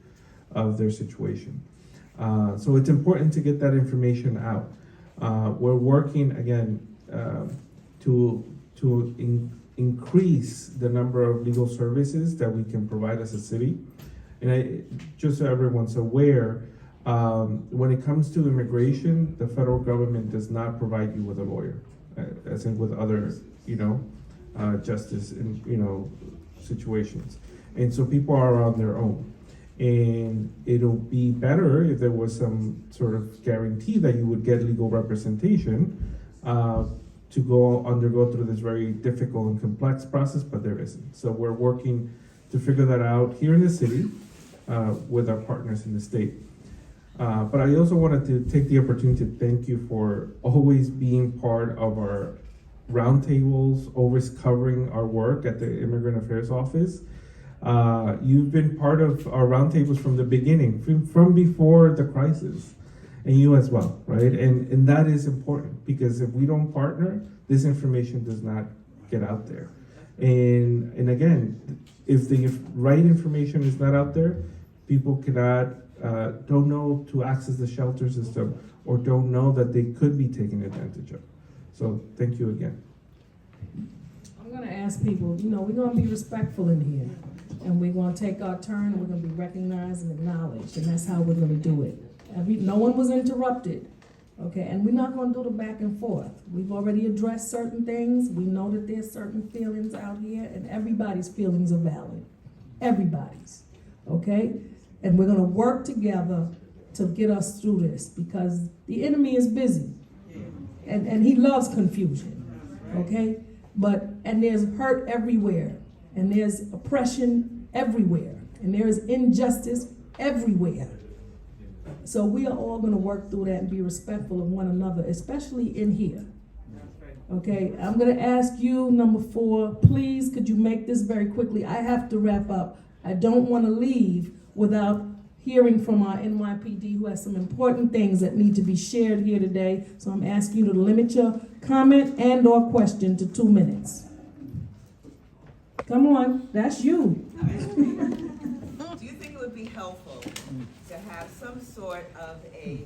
of their situation. So it's important to get that information out. We're working again to increase the number of legal services that we can provide as a city. And just so everyone's aware, when it comes to immigration, the federal government does not provide you with a lawyer, as in with other, justice and, situations. And so people are on their own. And it'll be better if there was some sort of guarantee that you would get legal representation to undergo through this very difficult and complex process, but there isn't. So we're working to figure that out here in the city with our partners in the state. But I also wanted to take the opportunity to thank you for always being part of our roundtables, always covering our work at the Immigrant Affairs Office. You've been part of our roundtables from the beginning, from before the crisis, and you as well, right? And that is important because if we don't partner, this information does not get out there. And again, if the right information is not out there, people don't know to access the shelter system or don't know that they could be taken advantage of. So thank you again. I'm gonna ask people, we're gonna be respectful in here. And we're gonna take our turn, and we're gonna be recognized and acknowledged, and that's how we're gonna do it. No one was interrupted, okay? And we're not gonna do the back and forth. We've already addressed certain things. We know that there's certain feelings out here, and everybody's feelings are valid. Everybody's, okay? And we're gonna work together to get us through this, because the enemy is busy. And he loves confusion, okay? And there's hurt everywhere. And there's oppression everywhere, and there is injustice everywhere. So we are all gonna work through that and be respectful of one another, especially in here. Okay, I'm gonna ask you, number 4, please, could you make this very quickly? I have to wrap up. I don't wanna leave without hearing from our NYPD, who has some important things that need to be shared here today. So I'm asking you to limit your comment and/or question to 2 minutes. Come on, that's you. Do be helpful to have some sort of a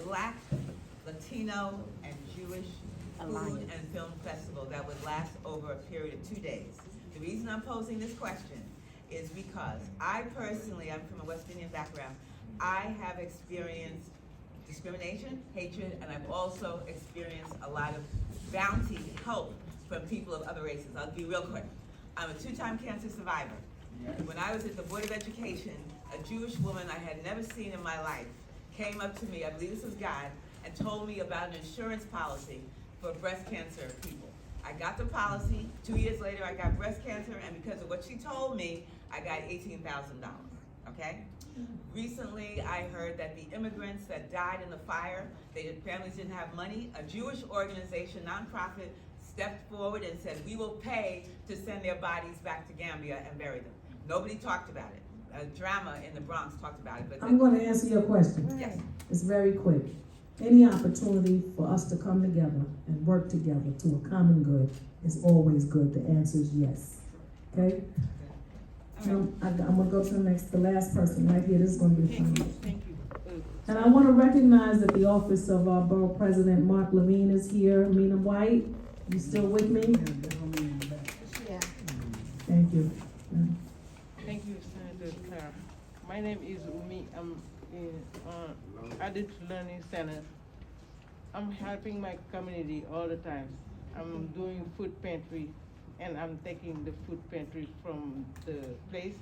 Black, Latino, and Jewish food and film festival that would last over a period of 2 days. The reason I'm posing this question is because I personally, I'm from a West Indian background, I have experienced discrimination, hatred, and I've also experienced a lot of bounty help from people of other races. I'll be real quick. I'm a 2-time cancer survivor. When I was at the Board of Education, a Jewish woman I had never seen in my life came up to me, I believe this was God, and told me about an insurance policy for breast cancer people. I got the policy, 2 years later I got breast cancer, and because of what she told me, I got $18,000, okay? Recently, I heard that the immigrants that died in the fire, families didn't have money. A Jewish organization, nonprofit, stepped forward and said, we will pay to send their bodies back to Gambia and bury them. Nobody talked about it. A drama in the Bronx talked about it. But I'm gonna answer your question. Yes. It's very quick. Any opportunity for us to come together and work together to a common good is always good. The answer is yes. Okay? I'm gonna go to the last person right here. This is gonna be fun. Thank you. And I wanna recognize that the office of our borough president, Mark Levine, is here. Mina White, you still with me? Yeah. Thank you. Thank you, Senator Cleare. My name is Umi. I'm in Adult Learning Center. I'm helping my community all the time. I'm doing food pantry, and I'm taking the food pantry from the place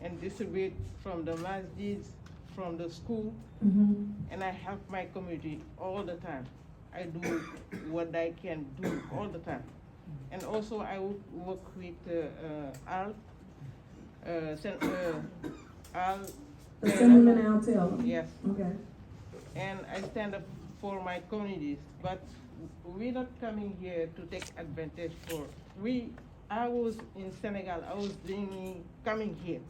and distribute from the masjids, from the school, and I help my community all the time. I do what I can do all the time. And also I work with Al, Assemblyman Al Taylor. Yes. Okay. And I stand up for my communities, but we're not coming here to take advantage for, I was in Senegal, I was coming here.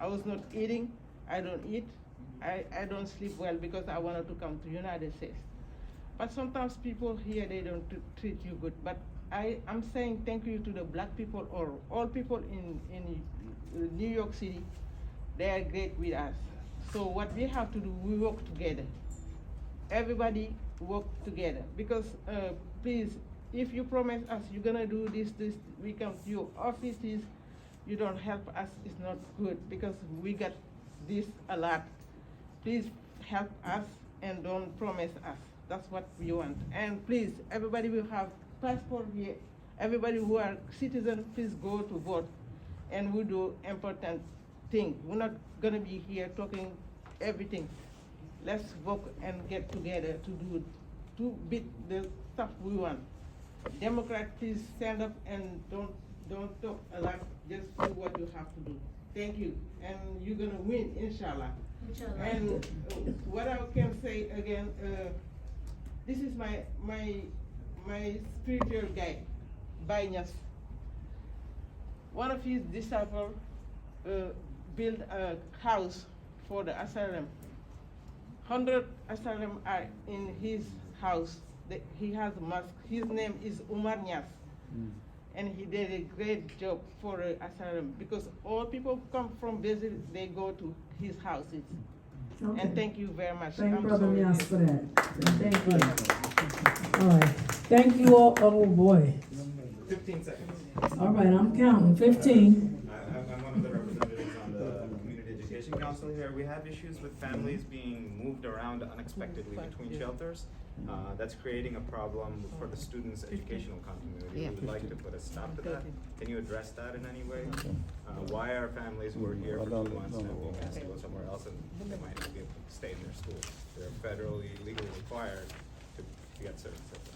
I was not eating, I don't eat, I don't sleep well because I wanted to come to United States. But sometimes people here, they don't treat you good. But I'm saying thank you to the Black people or all people in New York City. They are great with us. So what we have to do, we work together. Everybody work together. Because please, if you promise us you're gonna do this, we come to your offices, you don't help us, it's not good because we got this a lot. Please help us and don't promise us. That's what we want. And please, everybody will have passport here. Everybody who are citizens, please go to vote. And we do important things. We're not gonna be here talking everything. Let's work and get together to beat the stuff we want. Democrats, please stand up and don't talk a lot. Just do what you have to do. Thank you. And you're gonna win, inshallah. Inshallah. And what I can say again, this is my spiritual guide, Baynas. One of his disciples built a house for the Asylum. 100 Asylum are in his house. He has a mosque. His name is Umar Nias. And he did a great job for Asylum because all people come from Brazil, they go to his houses. Okay. And thank you very much. Thank I'm Brother sorry. Nias for that. Thank you. All right. Thank you all. Oh boy. 15 seconds. All right, I'm counting. 15. I'm one of the representatives on the Community Education Council here. We have issues with families being moved around unexpectedly between shelters. That's creating a problem for the students' educational continuity. We would like to put a stop to that. Can you address that in any way? Why are families who are here for 2 months now being asked to go somewhere else and they might not be able to stay in their schools? They're federally, legally required to get certain schools.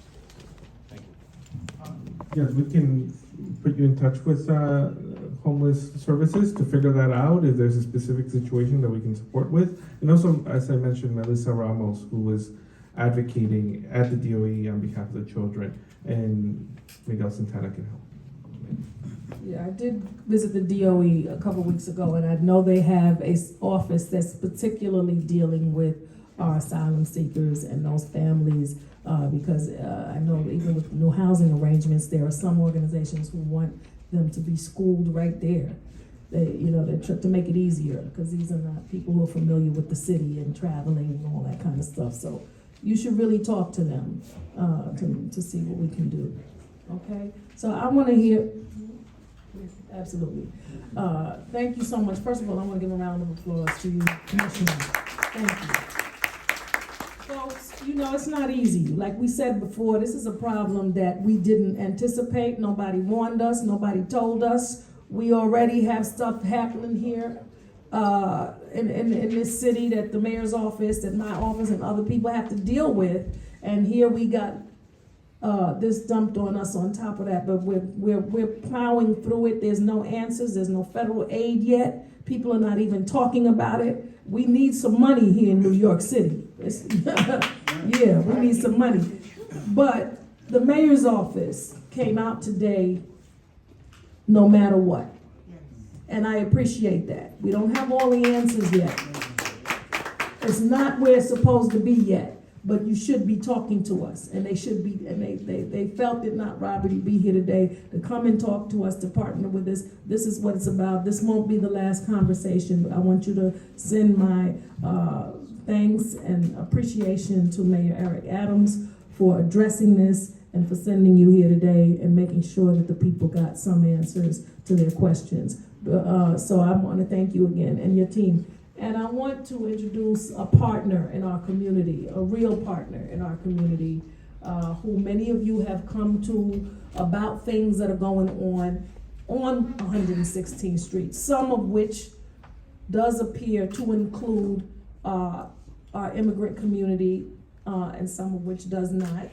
Thank you. Yes, we can put you in touch with homeless services to figure that out if there's a specific situation that we can support with. And also, as I mentioned, Melissa Ramos, who was advocating at the DOE on behalf of the children, and Miguel Santana can help. Yeah, I did visit the DOE a couple weeks ago, and I know they have a office that's particularly dealing with our asylum seekers and those families, because I know even with new housing arrangements, there are some organizations who want them to be schooled right there. to make it easier, because these are not people who are familiar with the city and traveling and all that kind of stuff. So you should really talk to them to see what we can do. Okay? So I want to hear. Absolutely. Thank you so much. First of all, I want to give a round of applause to you, Commissioner. Thank you. Folks, it's not easy. Like we said before, this is a problem that we didn't anticipate. Nobody warned us. Nobody told us. We already have stuff happening here in this city that the mayor's office, that my office, and other people have to deal with. And here we got this dumped on us on top of that, but we're plowing through it. There's no answers. There's no federal aid yet. People are not even talking about it. We need some money here in New York City. Yeah, we need some money. But the mayor's office came out today no matter what. And I appreciate that. We don't have all the answers yet. It's not where it's supposed to be yet. But you should be talking to us, and they should be, and they felt it not robbery to be here today, to come and talk to us, to partner with us. This is what it's about. This won't be the last conversation, but I want you to send my thanks and appreciation to Mayor Eric Adams for addressing this and for sending you here today and making sure that the people got some answers to their questions. So I want to thank you again and your team. And I want to introduce a partner in our community, a real partner in our community, who many of you have come to about things that are going on 116th Street, some of which does appear to include our immigrant community, and some of which does not.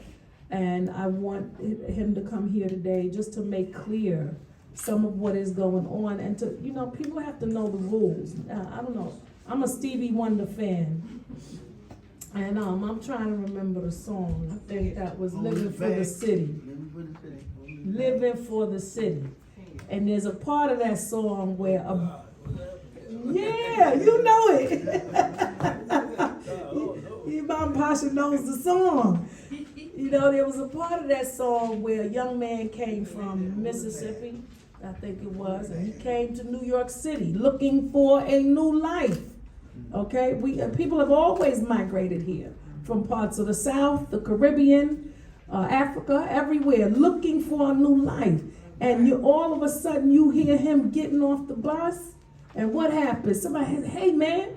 And I want him to come here today just to make clear some of what is going on, and to, people have to know the rules. I don't know. I'm a Stevie Wonder fan, and I'm trying to remember the song. I think that was Living for the City. Living for the City. And there's a part of that song where, yeah, you know it. Imam Pasha knows the song. There was a part of that song where a young man came from Mississippi, I think it was, and he came to New York City looking for a new life. Okay, people have always migrated here from parts of the South, the Caribbean, Africa, everywhere, looking for a new life. And all of a sudden you hear him getting off the bus, and what happens? Somebody says, "Hey man,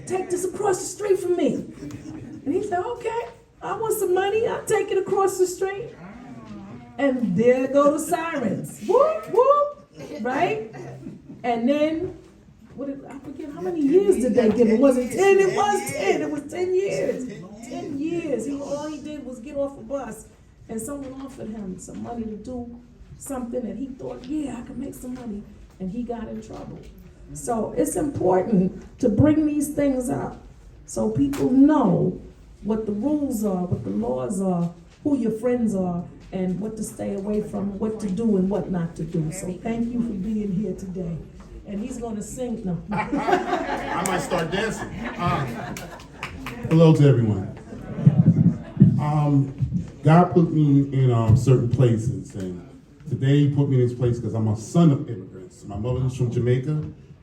take this across the street from me." And he said, "Okay, I want some money. I'll take it across the street." And there go the sirens. Whoop, whoop, right? And then, I forget how many years did they give him? Was it 10? It was 10. It was 10 years. 10 years. All he did was get off a bus, and someone offered him some money to do something, and he thought, yeah, I can make some money, and he got in trouble. So it's important to bring these things up so people know what the rules are, what the laws are, who your friends are, and what to stay away from, what to do and what not to do. So thank you for being here today. And he's gonna sing, no. I might start dancing. Hello to everyone. God put me in certain places, and today he put me in this place because I'm a son of immigrants. My mother was from Jamaica,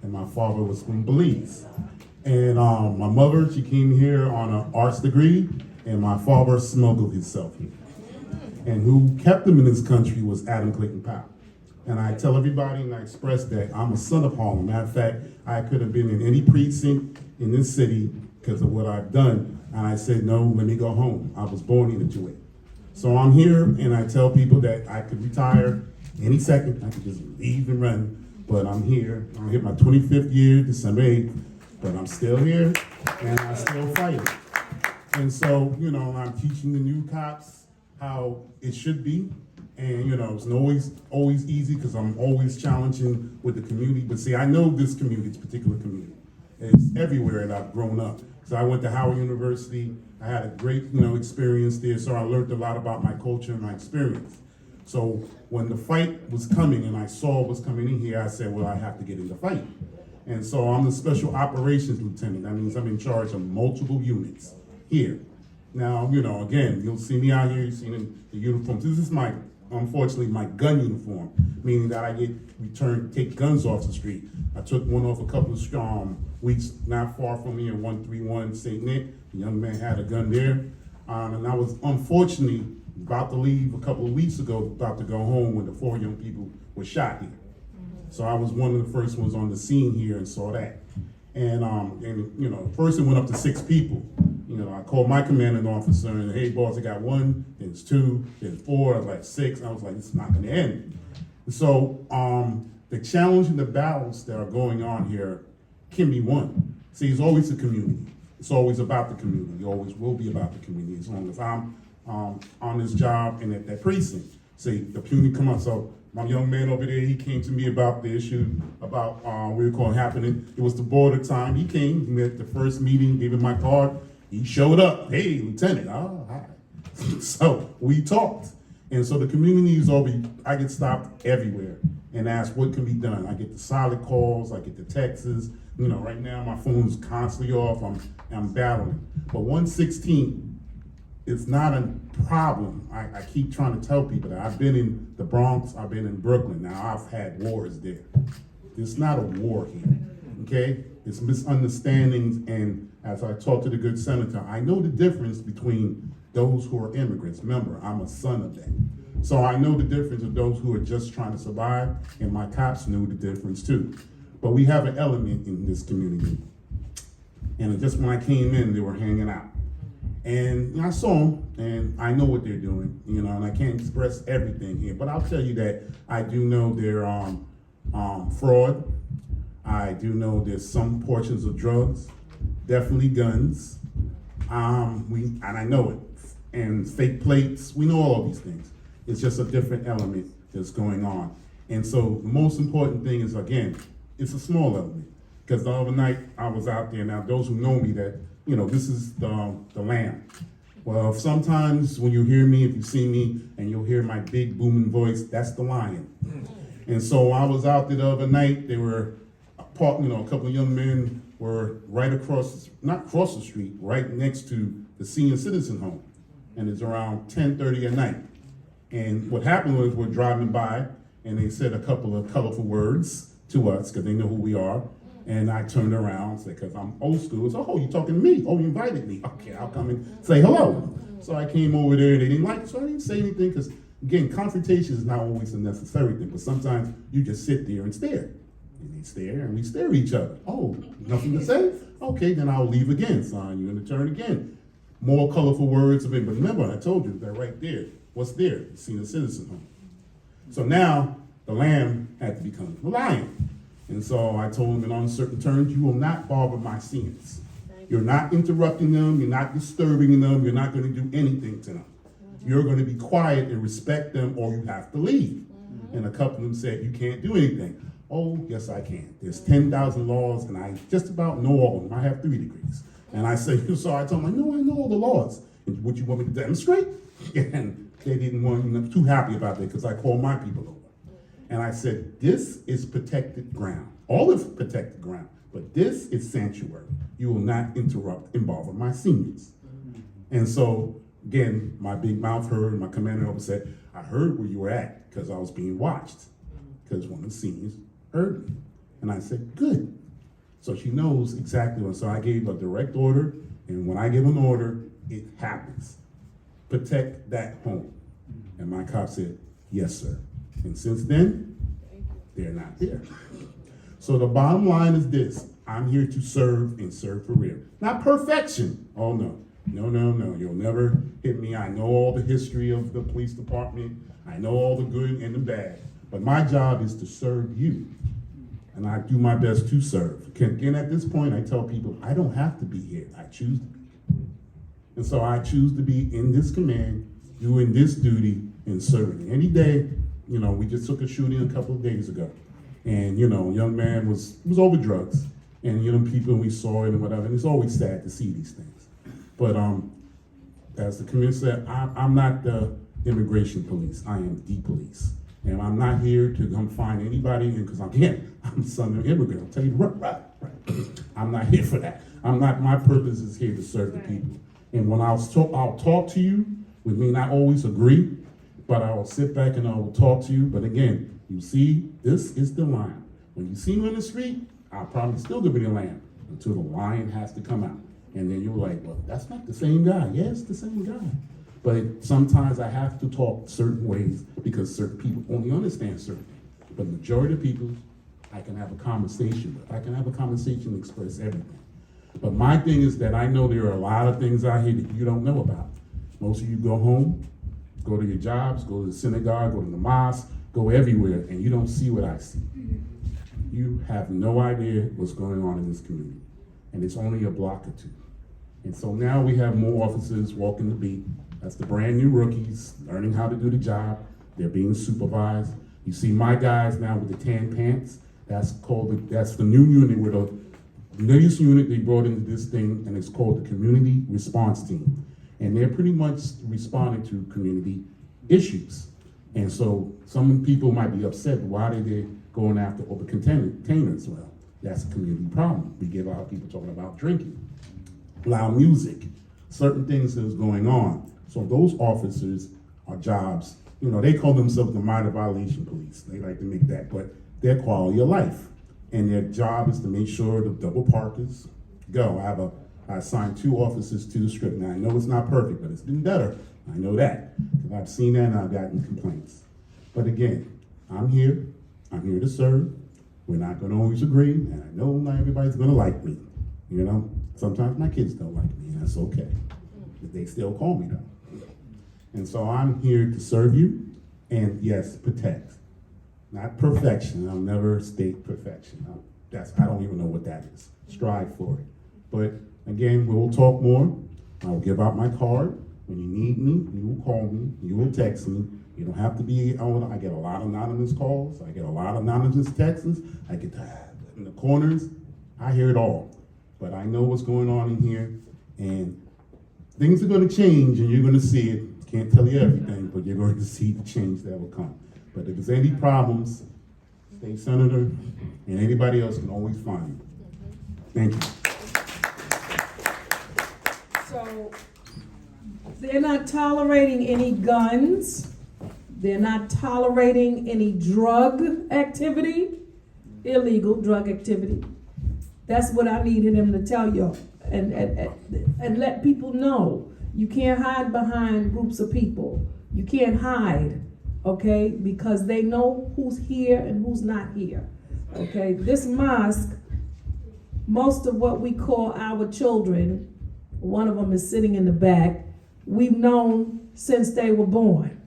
and my father was from Belize. And my mother, she came here on an arts degree, and my father smuggled himself here. And who kept him in this country was Adam Clayton Powell. And I tell everybody, and I express that I'm a son of Harlem. Matter of fact, I could have been in any precinct in this city because of what I've done. And I said, no, let me go home. I was born here to it. So I'm here, and I tell people that I could retire any second. I could just leave and run, but I'm here. I'm hit my 25th year, December 8th, but I'm still here, and I'm still fighting. And so, I'm teaching the new cops how it should be. And, it's not always easy because I'm always challenging with the community. But see, I know this community, this particular community. It's everywhere that I've grown up. So I went to Howard University. I had a great, experience there. So I learned a lot about my culture and my experience. So when the fight was coming and I saw what was coming in here, I said, well, I have to get in the fight. And so I'm the Special Operations Lieutenant. That means I'm in charge of multiple units here. Now, again, you'll see me out here, you've seen in the uniforms. This is my unfortunately, my gun uniform, meaning that I get returned, take guns off the street. I took one off a couple of weeks not far from here, 131 St. Nick. The young man had a gun there. And I was unfortunately about to leave a couple of weeks ago, about to go home when the 4 young people were shot here. So I was one of the first ones on the scene here and saw that. And you know, first it went up to 6 people. You know, I called my commanding officer and, hey boss, I got 1, there's 2, there's 4, I was like 6. I was like, it's not gonna end. So the challenge and the battles that are going on here can be won. See, it's always the community. It's always about the community. It always will be about the community as long as I'm on this job and at that precinct. See, the community come up. So my young man over there, he came to me about the issue about what we call happening. It was the border time. He came, he met the first meeting, gave him my card. He showed up. Hey, Lieutenant. Oh, hi. So we talked. And so the community is over. I get stopped everywhere and asked what can be done. I get the solid calls. I get the texts. You know, right now my phone's constantly off. I'm battling. But 116 is not a problem. I keep trying to tell people that I've been in the Bronx. I've been in Brooklyn. Now I've had wars there. It's not a war here. Okay? It's misunderstandings. And as I talk to the good senator, I know the difference between those who are immigrants. Remember, I'm a son of them. So I know the difference of those who are just trying to survive, and my cops knew the difference too. But we have an element in this community. And just when I came in, they were hanging out. And I saw them, and I know what they're doing, you know, and I can't express everything here, but I'll tell you that I do know they're fraud. I do know there's some portions of drugs, definitely guns, and I know it. And fake plates, we know all these things. It's just a different element that's going on. And so the most important thing is, again, it's a small element. Because the other night I was out there, now those who know me that, you know, this is the lamb. Well, sometimes when you hear me, if you see me and you'll hear my big booming voice, that's the lion. And so I was out there the other night, they were, a couple of young men were right across, not across the street, right next to the senior citizen home. And it's around 10:30 at night. And what happened was we're driving by and they said a couple of colorful words to us because they know who we are. And I turned around and said, because I'm old school, so, oh, you talking to me? Oh, you invited me. Okay, I'll come and say hello. So I came over there, they didn't like it, so I didn't say anything because, again, confrontation is not always a necessary thing, but sometimes you just sit there and stare. And they stare and we stare at each other. Oh, nothing to say? Okay, then I'll leave again, son. You're gonna turn again. More colorful words of it, but remember, I told you, they're right there. What's there? The senior citizen home. So now, the lamb had to become the lion. And so I told him in uncertain terms, you will not bother my seniors. You're not interrupting them, you're not disturbing them, you're not gonna do anything to them. You're gonna be quiet and respect them or you have to leave. And a couple of them said, you can't do anything. Oh, yes I can. There's 10,000 laws and I just about know all of them. I have 3 degrees. And I said, so I told them, no, I know all the laws. And what you want me to demonstrate? And they didn't want me too happy about that because I called my people over. And I said, this is protected ground. All is protected ground, but this is sanctuary. You will not interrupt and bother my seniors. And so, again, my big mouth heard, my commander officer said, I heard where you were at because I was being watched because one of the seniors heard me. And I said, good. So she knows exactly what, so I gave a direct order, and when I give an order, it happens. Protect that home. And my cop said, yes, sir. And since then, they're not there. So the bottom line is this, I'm here to serve and serve for real. Not perfection, oh no. No, no, no, you'll never hit me. I know all the history of the police department. I know all the good and the bad. But my job is to serve you. And I do my best to serve. Again, at this point, I tell people, I don't have to be here. I choose to be. And so I choose to be in this command, doing this duty, and serving. Any day, you know, we just took a shooting a couple of days ago. And, you know, a young man was over drugs. And, you know, people, we saw it and whatever. And it's always sad to see these things. But as the community said, I'm not the immigration police. I am the police. And I'm not here to come find anybody, because again, I'm the son of an immigrant. I'll tell you right. I'm not here for that. My purpose is here to serve the people. And when I'll talk to you, with me not always agree, but I will sit back and I will talk to you. But again, you see, this is the lion. When you see me on the street, I'll probably still give you the lamb until the lion has to come out. And then you're like, well, that's not the same guy. Yeah, it's the same guy. But sometimes I have to talk certain ways because certain people only understand certain things. But majority of people, I can have a conversation with. I can have a conversation and express everything. But my thing is that I know there are a lot of things out here that you don't know about. Most of you go home, go to your jobs, go to the synagogue, go to the mosque, go everywhere, and you don't see what I see. You have no idea what's going on in this community. And it's only a block or two. And so now we have more officers walking the beat. That's the brand new rookies learning how to do the job. They're being supervised. You see my guys now with the tan pants. That's the new unit with the newest unit they brought into this thing, and it's called the Community Response Team. And they're pretty much responding to community issues. And so some people might be upset, why are they going after open containers? Well, that's a community problem. We get a lot of people talking about drinking, loud music, certain things that's going on. So those officers are jobs, you know, they call themselves the minor violation police. They like to make that, but their quality of life. And their job is to make sure the double parkers go. I assigned 2 officers to the strip. Now I know it's not perfect, but it's been better. I know that, because I've seen that and I've gotten complaints. But again, I'm here to serve. We're not gonna always agree, and I know not everybody's gonna like me. You know, sometimes my kids don't like me, and that's okay. But they still call me though. And so I'm here to serve you, and yes, protect. Not perfection, I'll never state perfection. I don't even know what that is. Strive for it. But again, we'll talk more. I'll give out my card. When you need me, you will call me, you will text me. You don't have to be, I get a lot of anonymous calls, I get a lot of anonymous texts, I get in the corners, I hear it all. But I know what's going on in here, and things are gonna change and you're gonna see it. Can't tell you everything, but you're going to see the change that will come. But if there's any problems, State Senator and anybody else can always find me. Thank you. So, they're not tolerating any guns. They're not tolerating any drug activity, illegal drug activity. That's what I needed him to tell y'all and let people know. You can't hide behind groups of people. You can't hide, okay? Because they know who's here and who's not here, okay? This mosque, most of what we call our children, one of them is sitting in the back, we've known since they were born,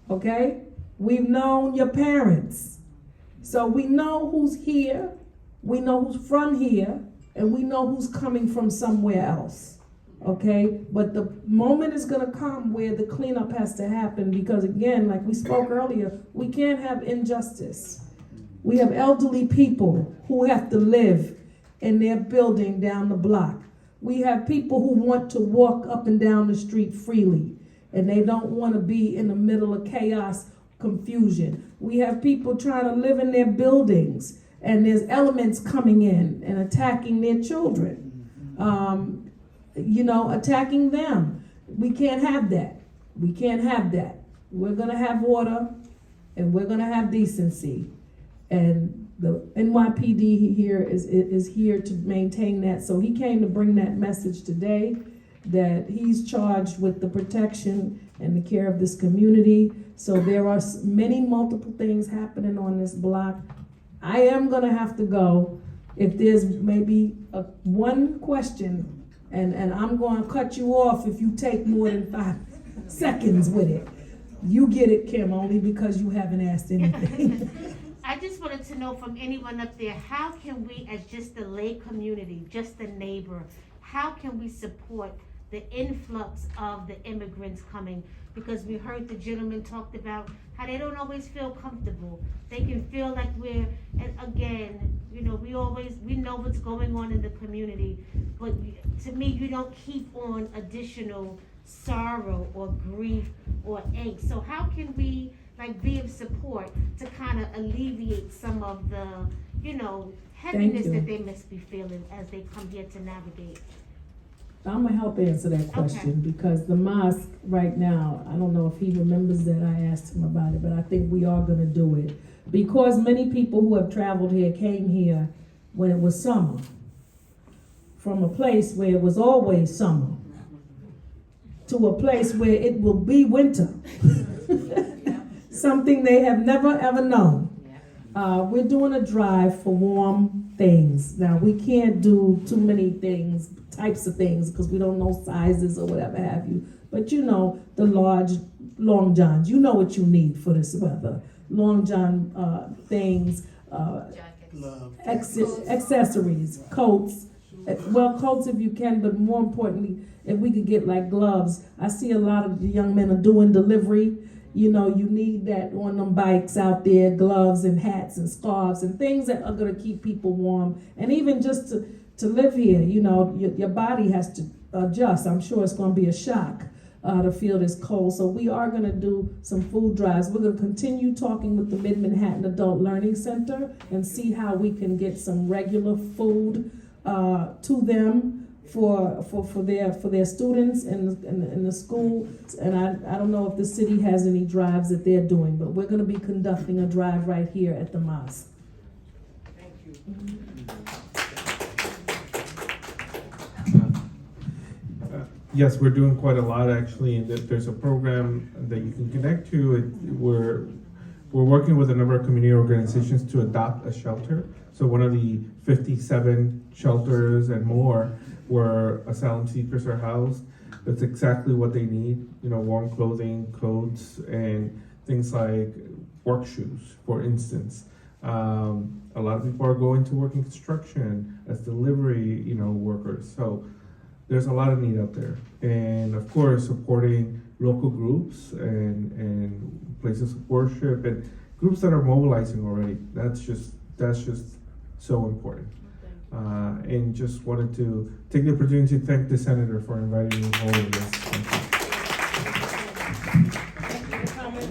okay? We've known your parents. So we know who's here, we know who's from here, and we know who's coming from somewhere else. Okay, but the moment is gonna come where the cleanup has to happen, because again, like we spoke earlier, we can't have injustice. We have elderly people who have to live in their building down the block. We have people who want to walk up and down the street freely, and they don't want to be in the middle of chaos, confusion. We have people trying to live in their buildings, and there's elements coming in and attacking their children. Attacking them. We can't have that. We can't have that. We're gonna have order, and we're gonna have decency. And the NYPD here is here to maintain that. So he came to bring that message today, that he's charged with the protection and the care of this community. So there are multiple things happening on this block. I am gonna have to go. If there's maybe one question, and I'm going to cut you off if you take more than 5 seconds with it. You get it, Kim, only because you haven't asked anything. I just wanted to know from anyone up there, how can we, as just the lay community, just the neighbor, how can we support the influx of the immigrants coming? Because we heard the gentleman talked about how they don't always feel comfortable. They can feel like and again, we know what's going on in the community, but to me, you don't keep on additional sorrow or grief or angst. So how can we be of support to kind of alleviate some of the, heaviness that they must be feeling as they come here to navigate? I'm gonna help answer that question, because the mosque right now, I don't know if he remembers that I asked him about it, but I think we are gonna do it. Because many people who have traveled here came here when it was summer, from a place where it was always summer, to a place where it will be winter. Something they have never ever known. We're doing a drive for warm things. Now, we can't do too many things, types of things, because we don't know sizes or whatever have you. But you know, the large long johns, you know what you need for this weather. Long john things, accessories, coats. Well, coats if you can, but more importantly, if we could get like gloves. I see a lot of the young men are doing delivery. You know, you need that on them bikes out there, gloves and hats and scarves and things that are gonna keep people warm. And even just to live here, you know, your body has to adjust. I'm sure it's gonna be a shock to feel this cold. So we are gonna do some food drives. We're gonna continue talking with the Mid-Manhattan Adult Learning Center and see how we can get some regular food to them for their students in the school. And I don't know if the city has any drives that they're doing, but we're gonna be conducting a drive right here at the mosque. Thank you. Yes, we're doing quite a lot actually, and there's a program that you can connect to. We're working with a number of community organizations to adopt a shelter. So one of the 57 shelters and more where asylum seekers are housed, that's exactly what they need. You know, warm clothing, coats, and things like work shoes, for instance. A lot of people are going to work in construction as delivery, workers. So there's a lot of need out there. And of course, supporting local groups and places of worship and groups that are mobilizing already. That's just so important. And just wanted to take the opportunity to thank the senator for inviting me home this.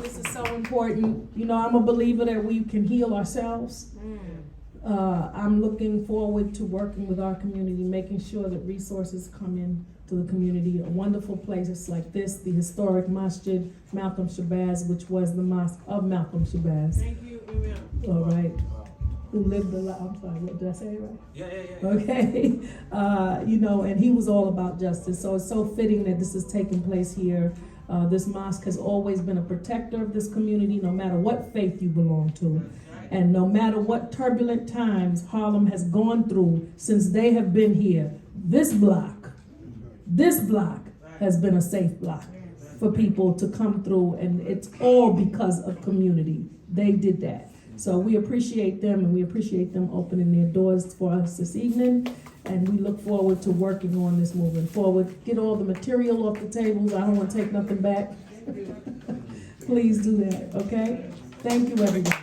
This is so important. You know, I'm a believer that we can heal ourselves. I'm looking forward to working with our community, making sure that resources come in to the community. A wonderful places like this, the historic Masjid Malcolm Shabazz, which was the mosque of Malcolm Shabazz. Thank you, Miriam. All right. Who lived a lot, I'm sorry, did I say it right? Yeah. Okay, and he was all about justice, so it's so fitting that this is taking place here. This mosque has always been a protector of this community, no matter what faith you belong to. And no matter what turbulent times Harlem has gone through since they have been here, this block has been a safe block for people to come through, and it's all because of community. They did that. So we appreciate them, and we appreciate them opening their doors for us this evening. And we look forward to working on this moving forward. Get all the material off the tables. I don't want to take nothing back. Please do that, okay? Thank you, everybody.